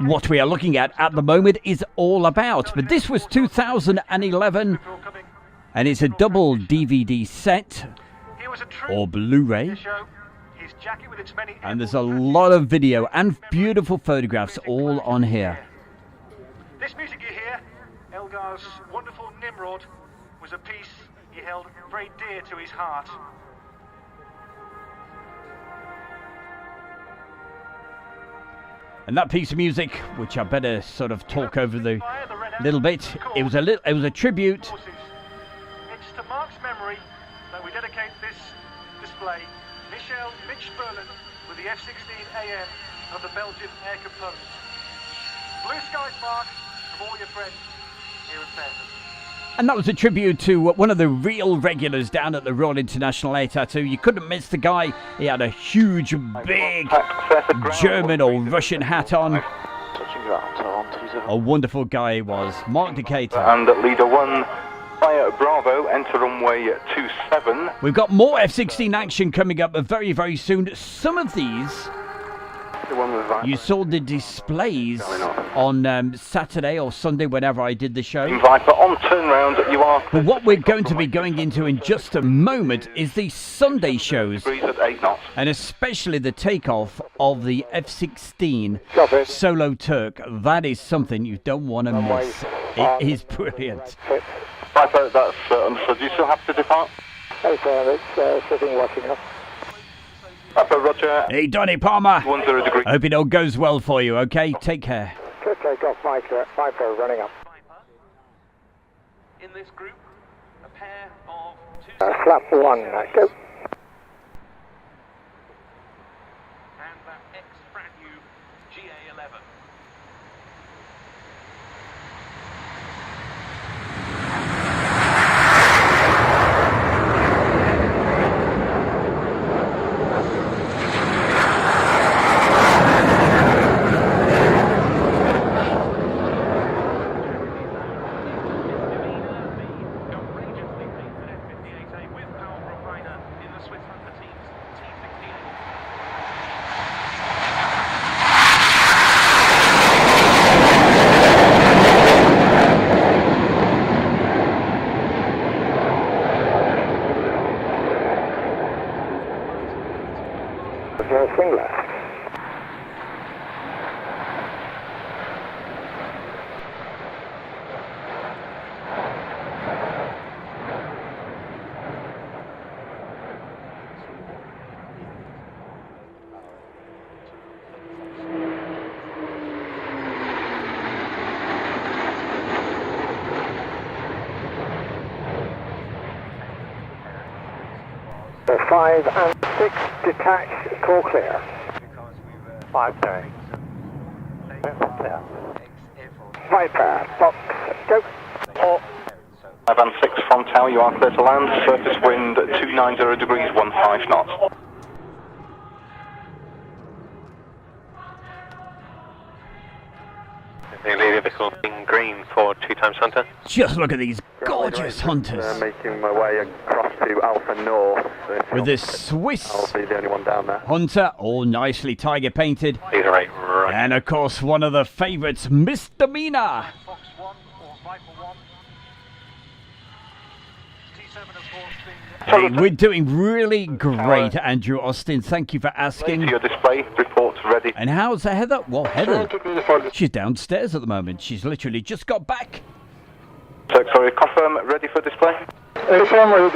Speaker 3: what we are looking at the moment, is all about. But this was 2011, and it's a double DVD set, or Blu-ray. And there's a lot of video and beautiful photographs all on here.
Speaker 11: This music you hear, Elgar's wonderful Nimrod, was a piece he held very dear to his heart.
Speaker 3: And that piece of music, which I better sort of talk over the little bit, it was a tribute.
Speaker 11: It's to Mark's memory that we dedicate this display. Mitch Berlin with the F-16AM of the Belgian Air Component. Blue skies, Mark, from all your friends here at Fairford.
Speaker 3: And that was a tribute to one of the real regulars down at the Royal International Air Tattoo. You couldn't miss the guy. He had a huge, big German or Russian hat on. A wonderful guy he was. Mark Decatur.
Speaker 6: And leader 1, Fire Bravo, enter runway 27.
Speaker 3: We've got more F-16 action coming up very, very soon. Some of these, you saw the displays on Saturday or Sunday, whenever I did the show.
Speaker 6: Viper on turn round, you are.
Speaker 3: But what we're going to be going into in just a moment is the Sunday shows,
Speaker 6: At 8 knots.
Speaker 3: and especially the takeoff of the F-16 Solo Turk. That is something you don't want to miss. It is brilliant.
Speaker 6: Viper, that's understood. You still have to depart?
Speaker 16: Okay, it's sitting watching us.
Speaker 6: Viper, roger.
Speaker 3: Hey, Donny Palmer.
Speaker 6: 10 degrees.
Speaker 3: Hope it all goes well for you, okay? Take care.
Speaker 16: Good takeoff, Viper running up.
Speaker 19: In this group, a pair of
Speaker 16: Flap 1, go.
Speaker 19: and that ex-brand-new GA11.
Speaker 16: Swing left. So 5 and 6 detach, call clear. 5 going. Clear. Viper, box, go.
Speaker 6: 5 and 6 from tower, you are clear to land. Surface wind 290 degrees, 15 knots.
Speaker 17: The leader vehicle in green for 2x Hunter.
Speaker 3: Just look at these gorgeous hunters.
Speaker 16: Making my way across to Alpha North.
Speaker 3: With this Swiss
Speaker 16: I'll be the only one down there.
Speaker 3: Hunter, all nicely tiger painted.
Speaker 17: These are right.
Speaker 3: And of course, one of the favourites, Misdemeanor. Hey, we're doing really great, Andrew Austin. Thank you for asking.
Speaker 6: Your display report ready.
Speaker 3: And how's Heather? Well, Heather, she's downstairs at the moment. She's literally just got back.
Speaker 6: Sorry, confirm, ready for display?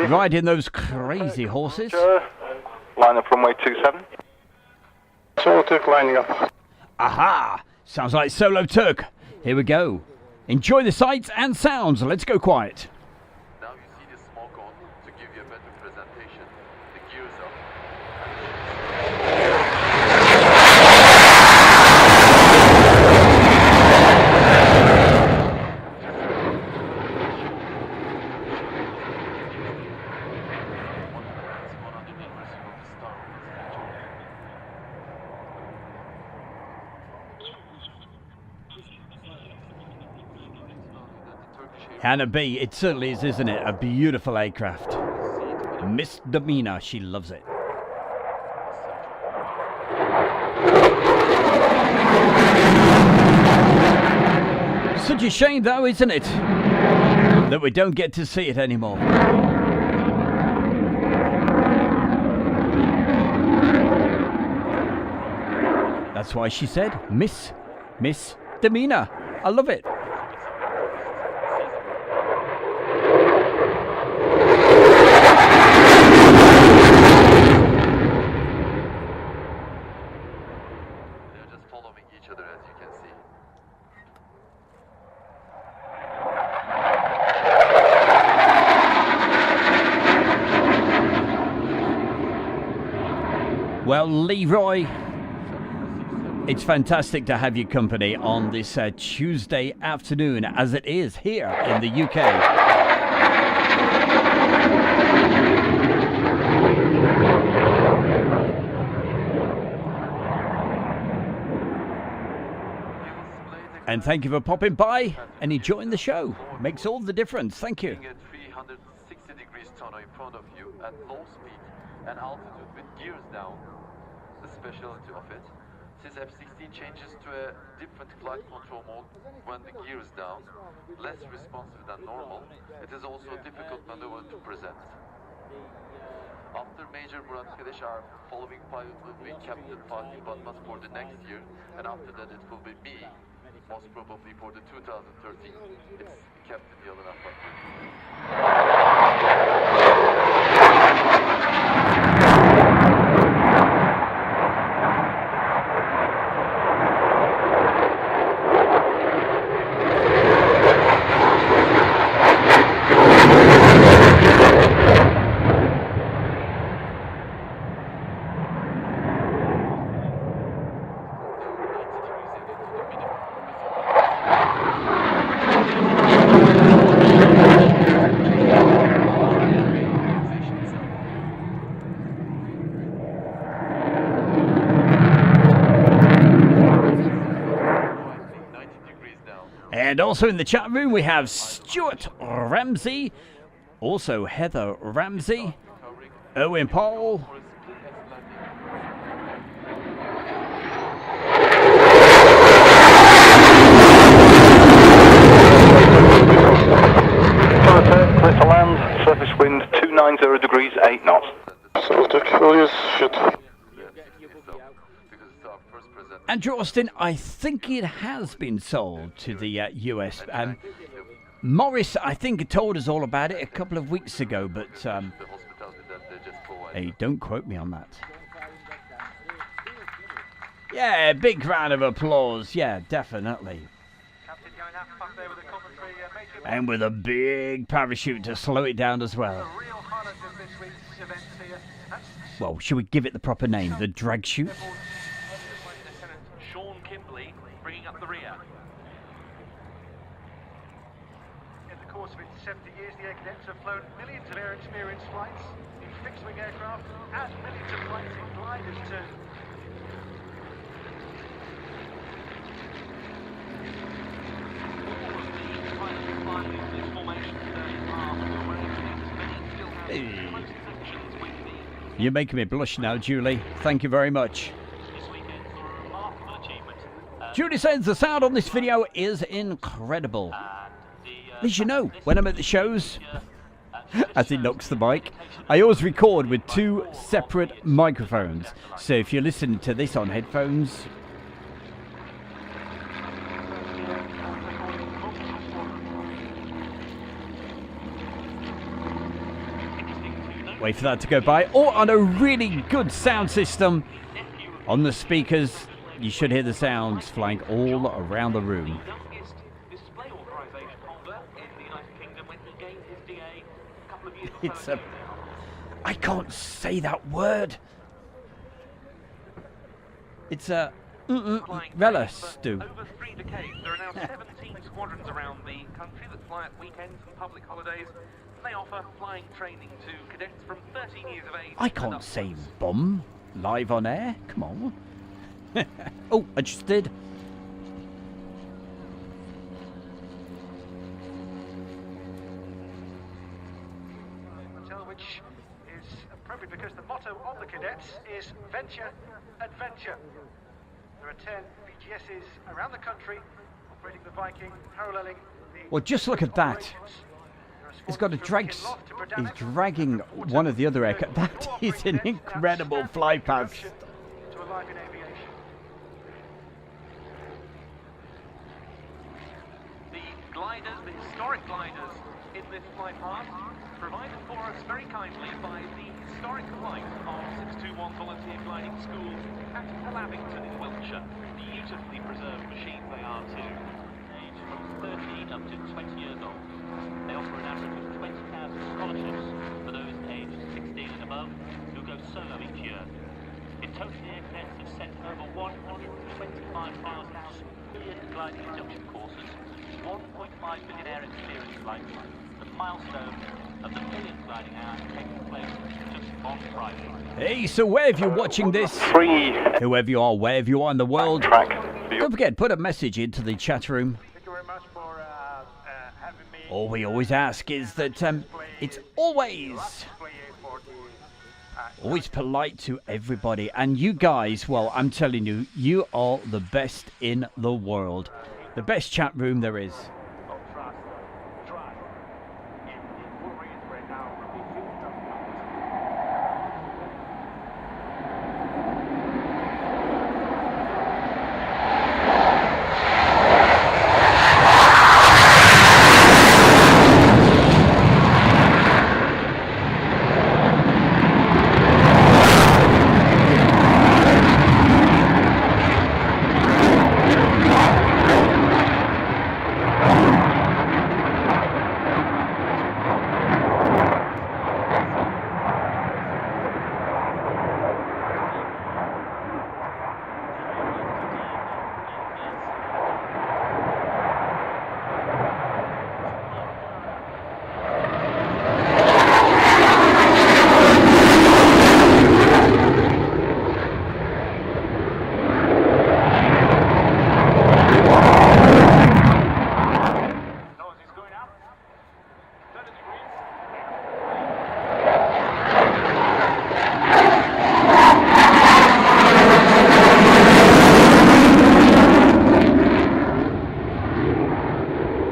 Speaker 3: Riding those crazy horses.
Speaker 6: Line up runway 27.
Speaker 5: Solo Turk lining up.
Speaker 3: Aha! Sounds like Solo Turk. Here we go. Enjoy the sights and sounds. Let's go quiet.
Speaker 22: Now you see the smoke on to give you a better presentation. The gears up.
Speaker 3: Hannah B, it certainly is, isn't it? A beautiful aircraft. Misdemeanor, she loves it. Such a shame though, isn't it? That we don't get to see it anymore. That's why she said, misdemeanor. I love it. Well, Leroy, it's fantastic to have your company on this Tuesday afternoon, as it is here in the UK. And thank you for popping by and enjoying the show. Makes all the difference. Thank you.
Speaker 22: At 360 degrees tunnel in front of you at low speed and altitude with gears down. The specialty of it. Since F-16 changes to a different flight control mode when the gear is down, less responsive than normal, it is also a difficult maneuver to present. After Major Murat Kadesh, our following pilot will be Captain Fatih Batmaz for the next year, and after that it will be me, most probably for the 2013. It's Captain Yalın Afat.
Speaker 3: And also in the chat room we have Stuart Ramsey, also Heather Ramsey, Owen Paul,
Speaker 6: clear to land, surface wind 290 degrees, 8 knots.
Speaker 5: Solo Turk, Julius, shoot.
Speaker 3: Andrew Austin, I think it has been sold to the US. Morris, I think, told us all about it a couple of weeks ago, but hey, don't quote me on that. Yeah, big round of applause. Yeah, definitely. And with a big parachute to slow it down as well. Well, should we give it the proper name? The drag chute?
Speaker 19: Bringing up the rear.
Speaker 11: In the course of its 70 years, the Air Cadets have flown millions of air experience flights in fixed-wing aircraft and millions of flights in gliders too.
Speaker 3: You're making me blush now, Julie. Thank you very much. Judy says the sound on this video is incredible. At least you know, when I'm at the shows, as he knocks the mic, I always record with two separate microphones. So if you listen to this on headphones, wait for that to go by, or on a really good sound system On the speakers, you should hear the sounds flying all around the room. It's a... I can't say that word. It's a... Rella, Stu.
Speaker 19: Over 3 decades, there are now 17 squadrons around the country that fly at weekends and public holidays. And they offer flying training to cadets from 13 years of age.
Speaker 3: I can't say bum live on air. Come on. Oh, I just did.
Speaker 2: Which is appropriate because the motto of the cadets is Venture, Adventure. There are 10 VGSs around the country operating the Viking, paralleling the...
Speaker 3: Well, just look at that. He's got a drag. He's dragging one of the other aircraft. That is an incredible fly path.
Speaker 2: To a life in aviation.
Speaker 19: The gliders, the historic gliders in this flight path, provided for us very kindly by the historic flight of 621 Volunteer Gliding School at Lavington in Wiltshire. Beautifully preserved machines they are too, aged from 13 up to 20 years old. They offer an average of 20,000 scholarships for those aged 16 and above who go solo each year. In total, the air cadets have sent over 125,000 gliding induction courses, 1.5 million air experience flights, the milestone of the millionth gliding hour taking place just on Friday.
Speaker 3: Hey, so wherever you're watching this, whoever you are, wherever you are in the world, don't forget, put a message into the chat room.
Speaker 2: Thank you very much for having me.
Speaker 3: All we always ask is that it's always polite to everybody. And you guys, well, I'm telling you, you are the best in the world. The best chat room there is.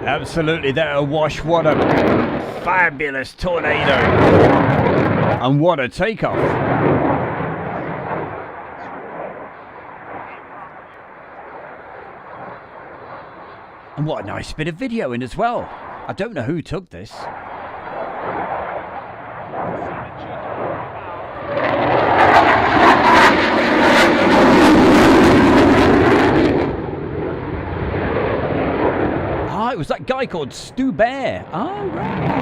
Speaker 3: Absolutely, they're awash. What a fabulous tornado. And what a takeoff. And what a nice bit of video in as well. I don't know who took this. Ah, it was that guy called Stu Bear. Oh, right.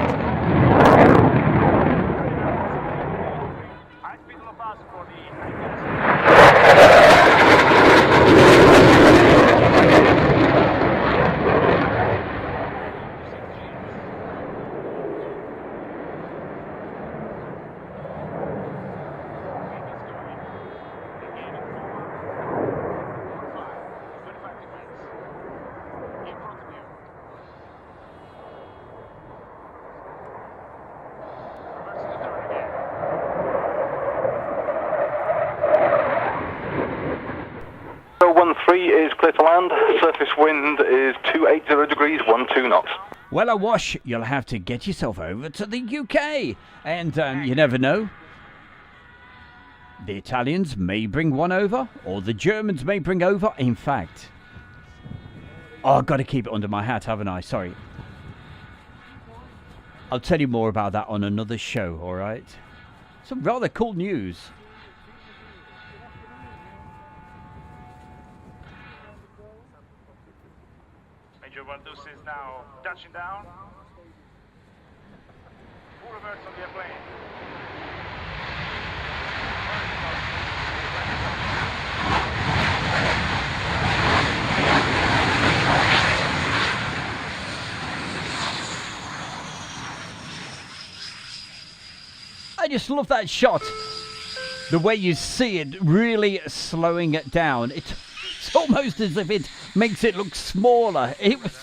Speaker 6: Is clear to land. Surface wind is 280 degrees, 12 knots.
Speaker 3: Well, Awash, you'll have to get yourself over to the UK. And you never know. The Italians may bring one over, or the Germans may bring over. In fact, I've got to keep it under my hat, haven't I? Sorry. I'll tell you more about that on another show, all right? Some rather cool news.
Speaker 7: Major Valdus is now touching down. Full reverse on the airplane.
Speaker 3: I just love that shot. The way you see it really slowing it down. It's almost as if it makes it look smaller. It was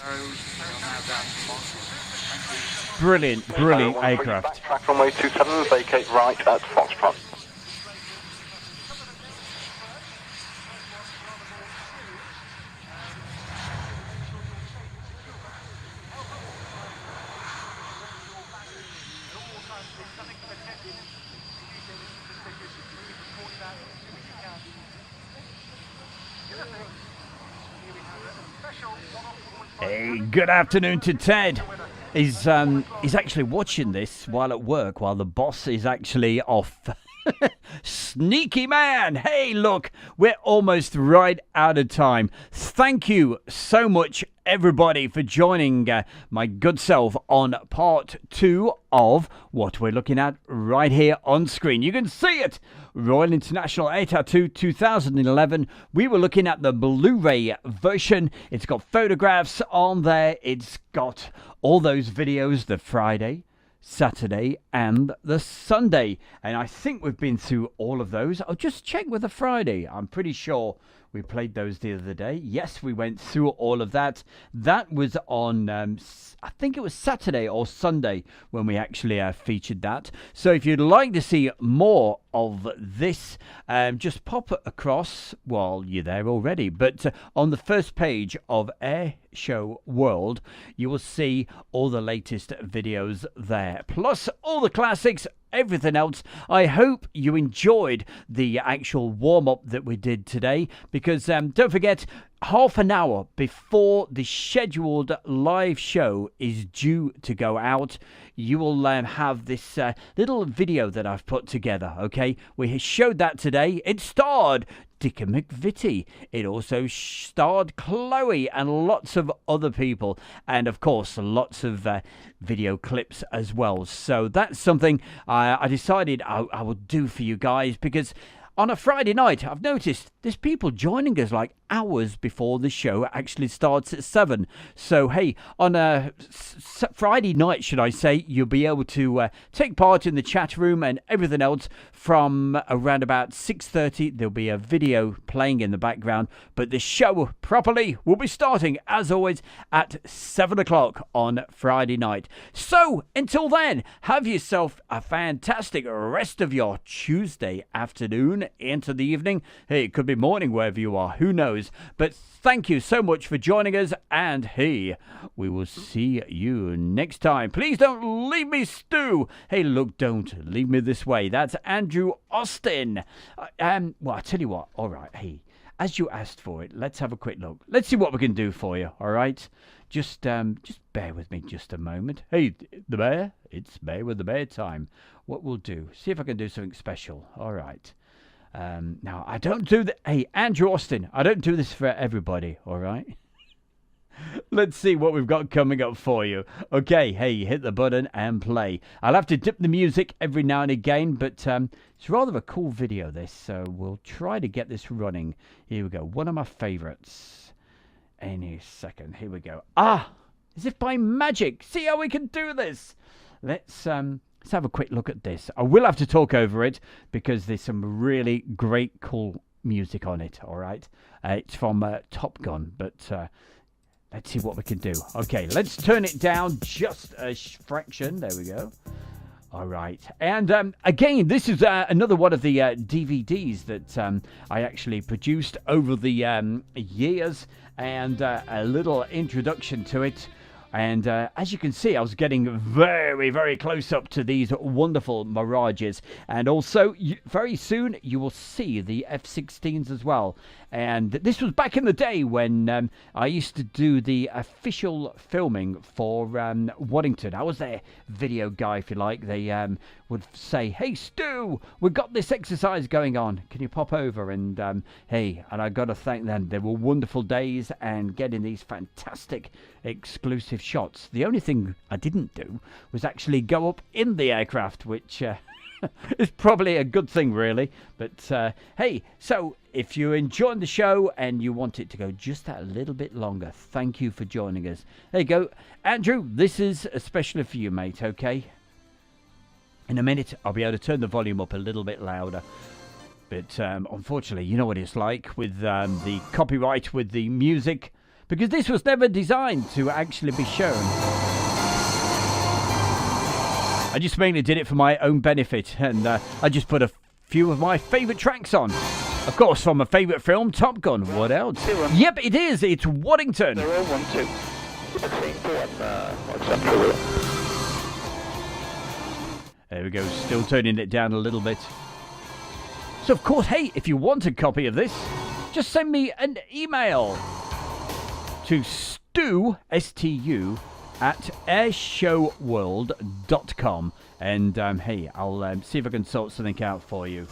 Speaker 3: brilliant aircraft.
Speaker 6: Track runway 27, vacate right at Foxtrot.
Speaker 3: Hey, good afternoon to Ted. He's actually watching this while at work, while the boss is actually off. Sneaky man. Hey, look, we're almost right out of time. Thank you so much, everybody, for joining my good self on part 2 of what we're looking at right here on screen. You can see it. Royal International Air Tattoo 2011. We were looking at the Blu-ray version. It's got photographs on there. It's got all those videos, the Friday, Saturday and the Sunday, and I think we've been through all of those. I'll just check with the Friday. I'm pretty sure we played those the other day. Yes, we went through all of that. That was on I think it was Saturday or Sunday when we actually featured that. So if you'd like to see more of this, just pop it across. Well, you're there already, but on the first page of Airshow World, you will see all the latest videos there, plus all the classics, everything else. I hope you enjoyed the actual warm-up that we did today, because don't forget, half an hour before the scheduled live show is due to go out, you will have this little video that I've put together, okay? We showed that today. It starred Dicker McVitie. It also starred Chloe and lots of other people, and of course lots of video clips as well. So that's something I decided I would do for you guys, because on a Friday night, I've noticed there's people joining us like hours before the show actually starts at 7. So, hey, on a Friday night, should I say, you'll be able to take part in the chat room and everything else from around about 6:30. There'll be a video playing in the background, but the show properly will be starting, as always, at 7 o'clock on Friday night. So, until then, have yourself a fantastic rest of your Tuesday afternoon into the evening. Hey, it could be morning wherever you are, who knows, but thank you so much for joining us, and hey, we will see you next time. Please don't leave me, Stu. Hey, look, don't leave me this way. That's Andrew Austin. Well, I tell you what, all right, hey, as you asked for it, let's have a quick look. Let's see what we can do for you, all right? Just bear with me just a moment. Hey, the bear, it's Bear with the Bear time. What we'll do, see if I can do something special, all right? Now, I don't do the... Hey, Andrew Austin, I don't do this for everybody, all right? Let's see what we've got coming up for you. Okay, hey, hit the button and play. I'll have to dip the music every now and again, but it's rather a cool video, this, so we'll try to get this running. Here we go, one of my favourites. Any second, here we go. Ah, as if by magic. See how we can do this? Let's have a quick look at this. I will have to talk over it because there's some really great, cool music on it, all right? It's from Top Gun, but let's see what we can do. Okay, let's turn it down just a fraction. There we go. All right. And again, this is another one of the DVDs that I actually produced over the years, and a little introduction to it. And as you can see, I was getting very, very close up to these wonderful Mirages. And also, very soon, you will see the F-16s as well. And this was back in the day when I used to do the official filming for Waddington. I was their video guy, if you like. They would say, hey, Stu, we've got this exercise going on. Can you pop over? And hey, and I got to thank them. They were wonderful days and getting these fantastic exclusive shots. The only thing I didn't do was actually go up in the aircraft, which is probably a good thing, really. But hey, so if you're enjoying the show and you want it to go just that little bit longer, thank you for joining us. There you go. Andrew, this is especially for you, mate, okay? In a minute, I'll be able to turn the volume up a little bit louder. But unfortunately, you know what it's like with the copyright, with the music, because this was never designed to actually be shown. I just mainly did it for my own benefit, and I just put a few of my favourite tracks on. Of course, from my favourite film, Top Gun. What else? Yep, it is. It's Waddington.
Speaker 16: 012.
Speaker 3: There we go. Still turning it down a little bit. So, of course, hey, if you want a copy of this, just send me an email to Stu, S-T-U, at airshowworld.com, and hey, I'll see if I can sort something out for you.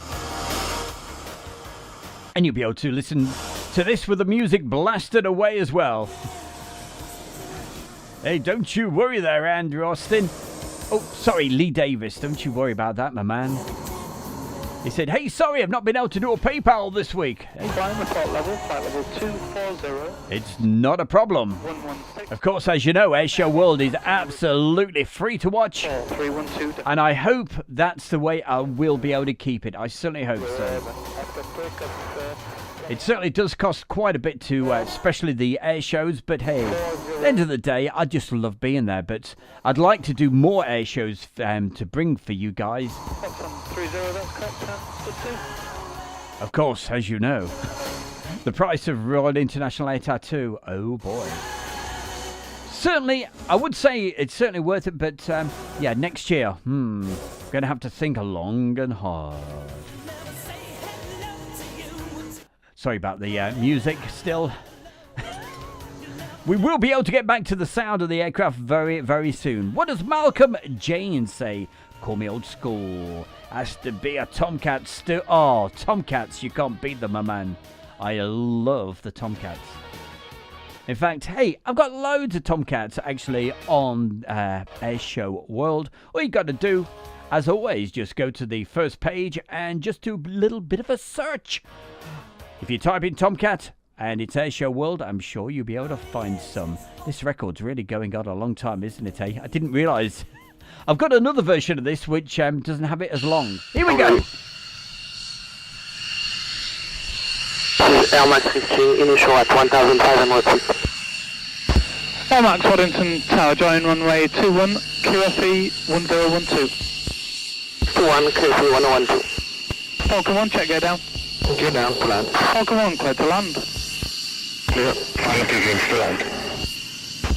Speaker 3: And you'll be able to listen to this with the music blasted away as well. Hey, don't you worry there, Andrew Austin. Oh, sorry, Lee Davis. Don't you worry about that, my man. He said, hey, sorry, I've not been able to do a PayPal this week. Hey.
Speaker 16: Climb at flight level 240.
Speaker 3: It's not a problem.
Speaker 16: 116.
Speaker 3: Of course, as you know, Airshow World is absolutely free to watch.
Speaker 16: 312.
Speaker 3: And I hope that's the way I will be able to keep it. I certainly hope so. It certainly does cost quite a bit to, especially the air shows, but hey, at the end of the day, I just love being there. But I'd like to do more air shows to bring for you guys. Of course, as you know, the price of Royal International Air Tattoo, oh boy. Certainly, I would say it's certainly worth it, but yeah, next year, gonna have to think long and hard. Sorry about the music still. We will be able to get back to the sound of the aircraft very, very soon. What does Malcolm Jane say? Call me old school. Has to be a Tomcat still. Oh, Tomcats, you can't beat them, my man. I love the Tomcats. In fact, hey, I've got loads of Tomcats actually on Airshow World. All you got to do, as always, just go to the first page and just do a little bit of a search. If you type in Tomcat and it's Airshow World, I'm sure you'll be able to find some. This record's really going on a long time, isn't it, eh? I didn't realise. I've got another version of this which doesn't have it as long. Here we go.
Speaker 16: This is Air Max reaching initial at 1,500 feet. Air Max Waddington Tower, join runway 21, QFE 1012. 21, QFE 1012. Falcon 1, check, go down. Get down to land. Falcon 1, clear to land. Clear. Falcon 2, clear to land.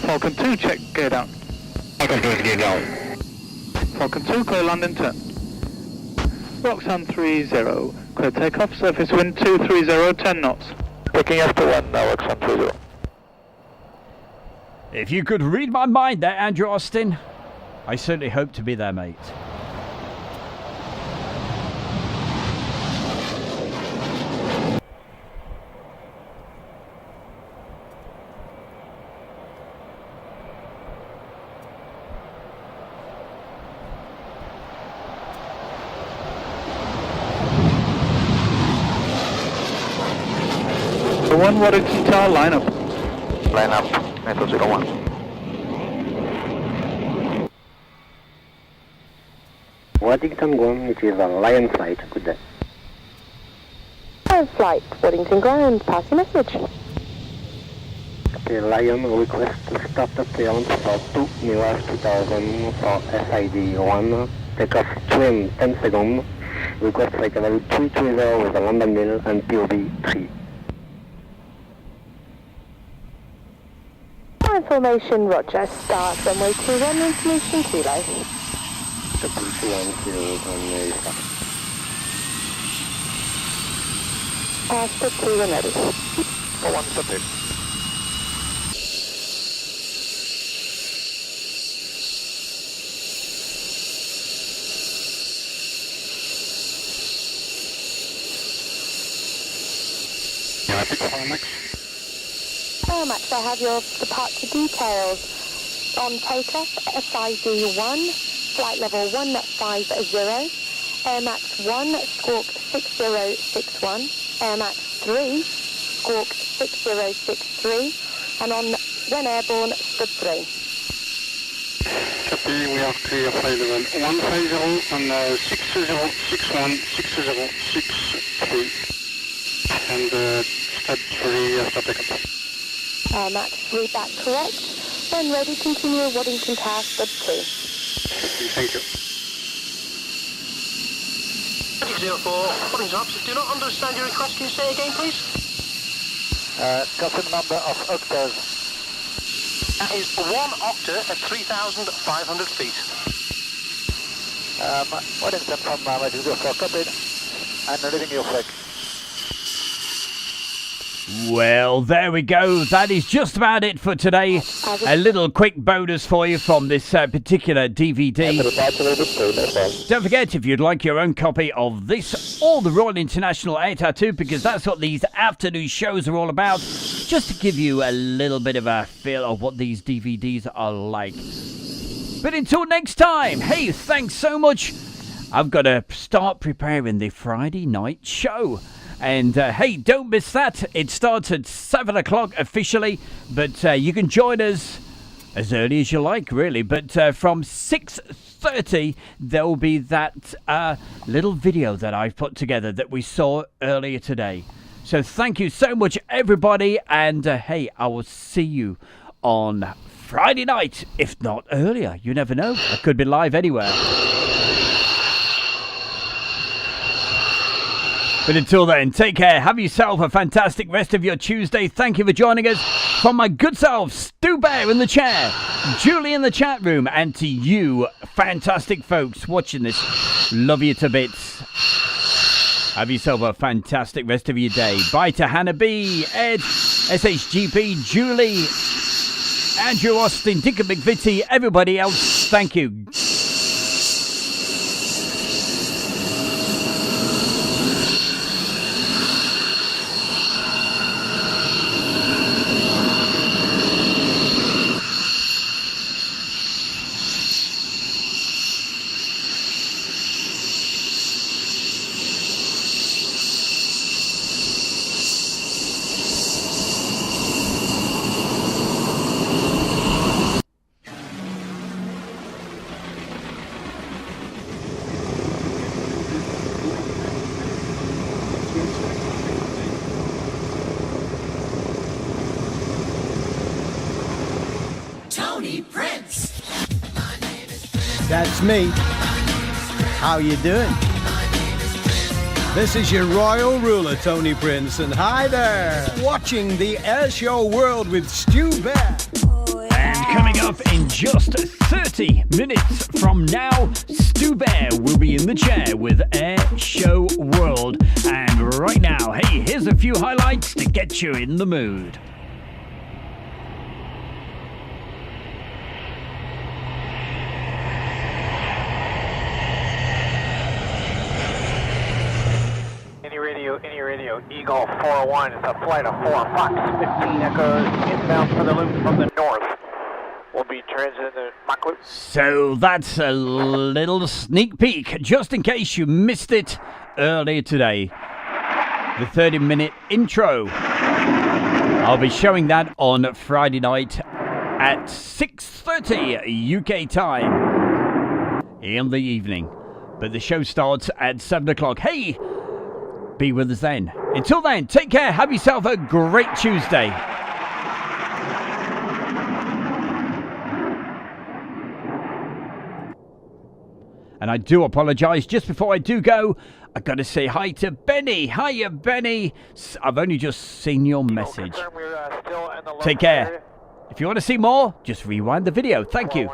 Speaker 16: Falcon 2, check, go down. Falcon 2 is gear down. Falcon 2, clear landing turn. Roxanne 30, clear takeoff, surface wind 230, 10 knots. Taking after 1 now, Roxanne 30.
Speaker 3: If you could read my mind there, Andrew Austin, I certainly hope to be there, mate.
Speaker 16: One Waddington Tower, line up.
Speaker 4: Line up, Metal 01.
Speaker 8: Waddington 1, it is a Lion flight, good day.
Speaker 9: Lion flight, Waddington ground, pass your message.
Speaker 8: Okay, Lion request to start the clearance for 2 Mirage 2000 for SID 1, takeoff 2 and 10 seconds, request flight level 330 with a London Mill and POV 3.
Speaker 9: Information, roger. Start runway 21, information kilo.
Speaker 8: Copy 21 kilo, runway start.
Speaker 9: Passport 2 when ready.
Speaker 4: 1 subject.
Speaker 9: Max, I have your departure details. On takeoff, SID 1, flight level 150, Air Max 1, squawk 6061, Air Max 3, squawk 6063, and on when airborne, stub 3.
Speaker 8: Copy, we are clear flight level 150 and 6061, 6063, and stub 3 after takeoff.
Speaker 9: Max, read that correct. When ready, continue Waddington Tower, stub 2.
Speaker 8: Thank you.
Speaker 10: 04, Waddington Ops, do not understand your request. Can you say again, please?
Speaker 4: Custom number of octaves.
Speaker 10: That is 1 octa at 3,500 feet.
Speaker 4: Waddington from Majestic 04, copied, and leaving your flag.
Speaker 3: Well, there we go. That is just about it for today. A little quick bonus for you from this particular DVD. Don't forget, if you'd like your own copy of this or the Royal International Air Tattoo, because that's what these afternoon shows are all about, just to give you a little bit of a feel of what these DVDs are like. But until next time, hey, thanks so much. I've got to start preparing the Friday night show. And hey, don't miss that. It starts at 7 o'clock officially, but you can join us as early as you like, really. But from 6:30, there will be that little video that I've put together that we saw earlier today. So thank you so much, everybody. And hey, I will see you on Friday night, if not earlier. You never know. I could be live anywhere. But until then, take care. Have yourself a fantastic rest of your Tuesday. Thank you for joining us. From my good self, Stu Bear in the chair, Julie in the chat room, and to you, fantastic folks watching this. Love you to bits. Have yourself a fantastic rest of your day. Bye to Hannah B, Ed, SHGP, Julie, Andrew Austin, Dick McVitie, everybody else. Thank you.
Speaker 1: That's me. How you doing? This is your royal ruler, Tony Prince, and hi there, watching the Airshow World with Stu Bear.
Speaker 3: And coming up in just 30 minutes from now, Stu Bear will be in the chair with Airshow World. And right now, hey, here's a few highlights to get you in the mood.
Speaker 4: Any radio, Eagle 4-1, it's a flight of 4, Fox 15 Echoes, inbound for the loop from the north. We'll be transiting the Mach loop.
Speaker 3: So that's a little sneak peek, just in case you missed it earlier today. The 30-minute intro. I'll be showing that on Friday night at 6:30 UK time in the evening. But the show starts at 7 o'clock. Hey! Be with us then. Until then, take care. Have yourself a great Tuesday. And I do apologise. Just before I do go, I've got to say hi to Benny. Hiya, Benny. I've only just seen your message. Take care. If you want to see more, just rewind the video. Thank you.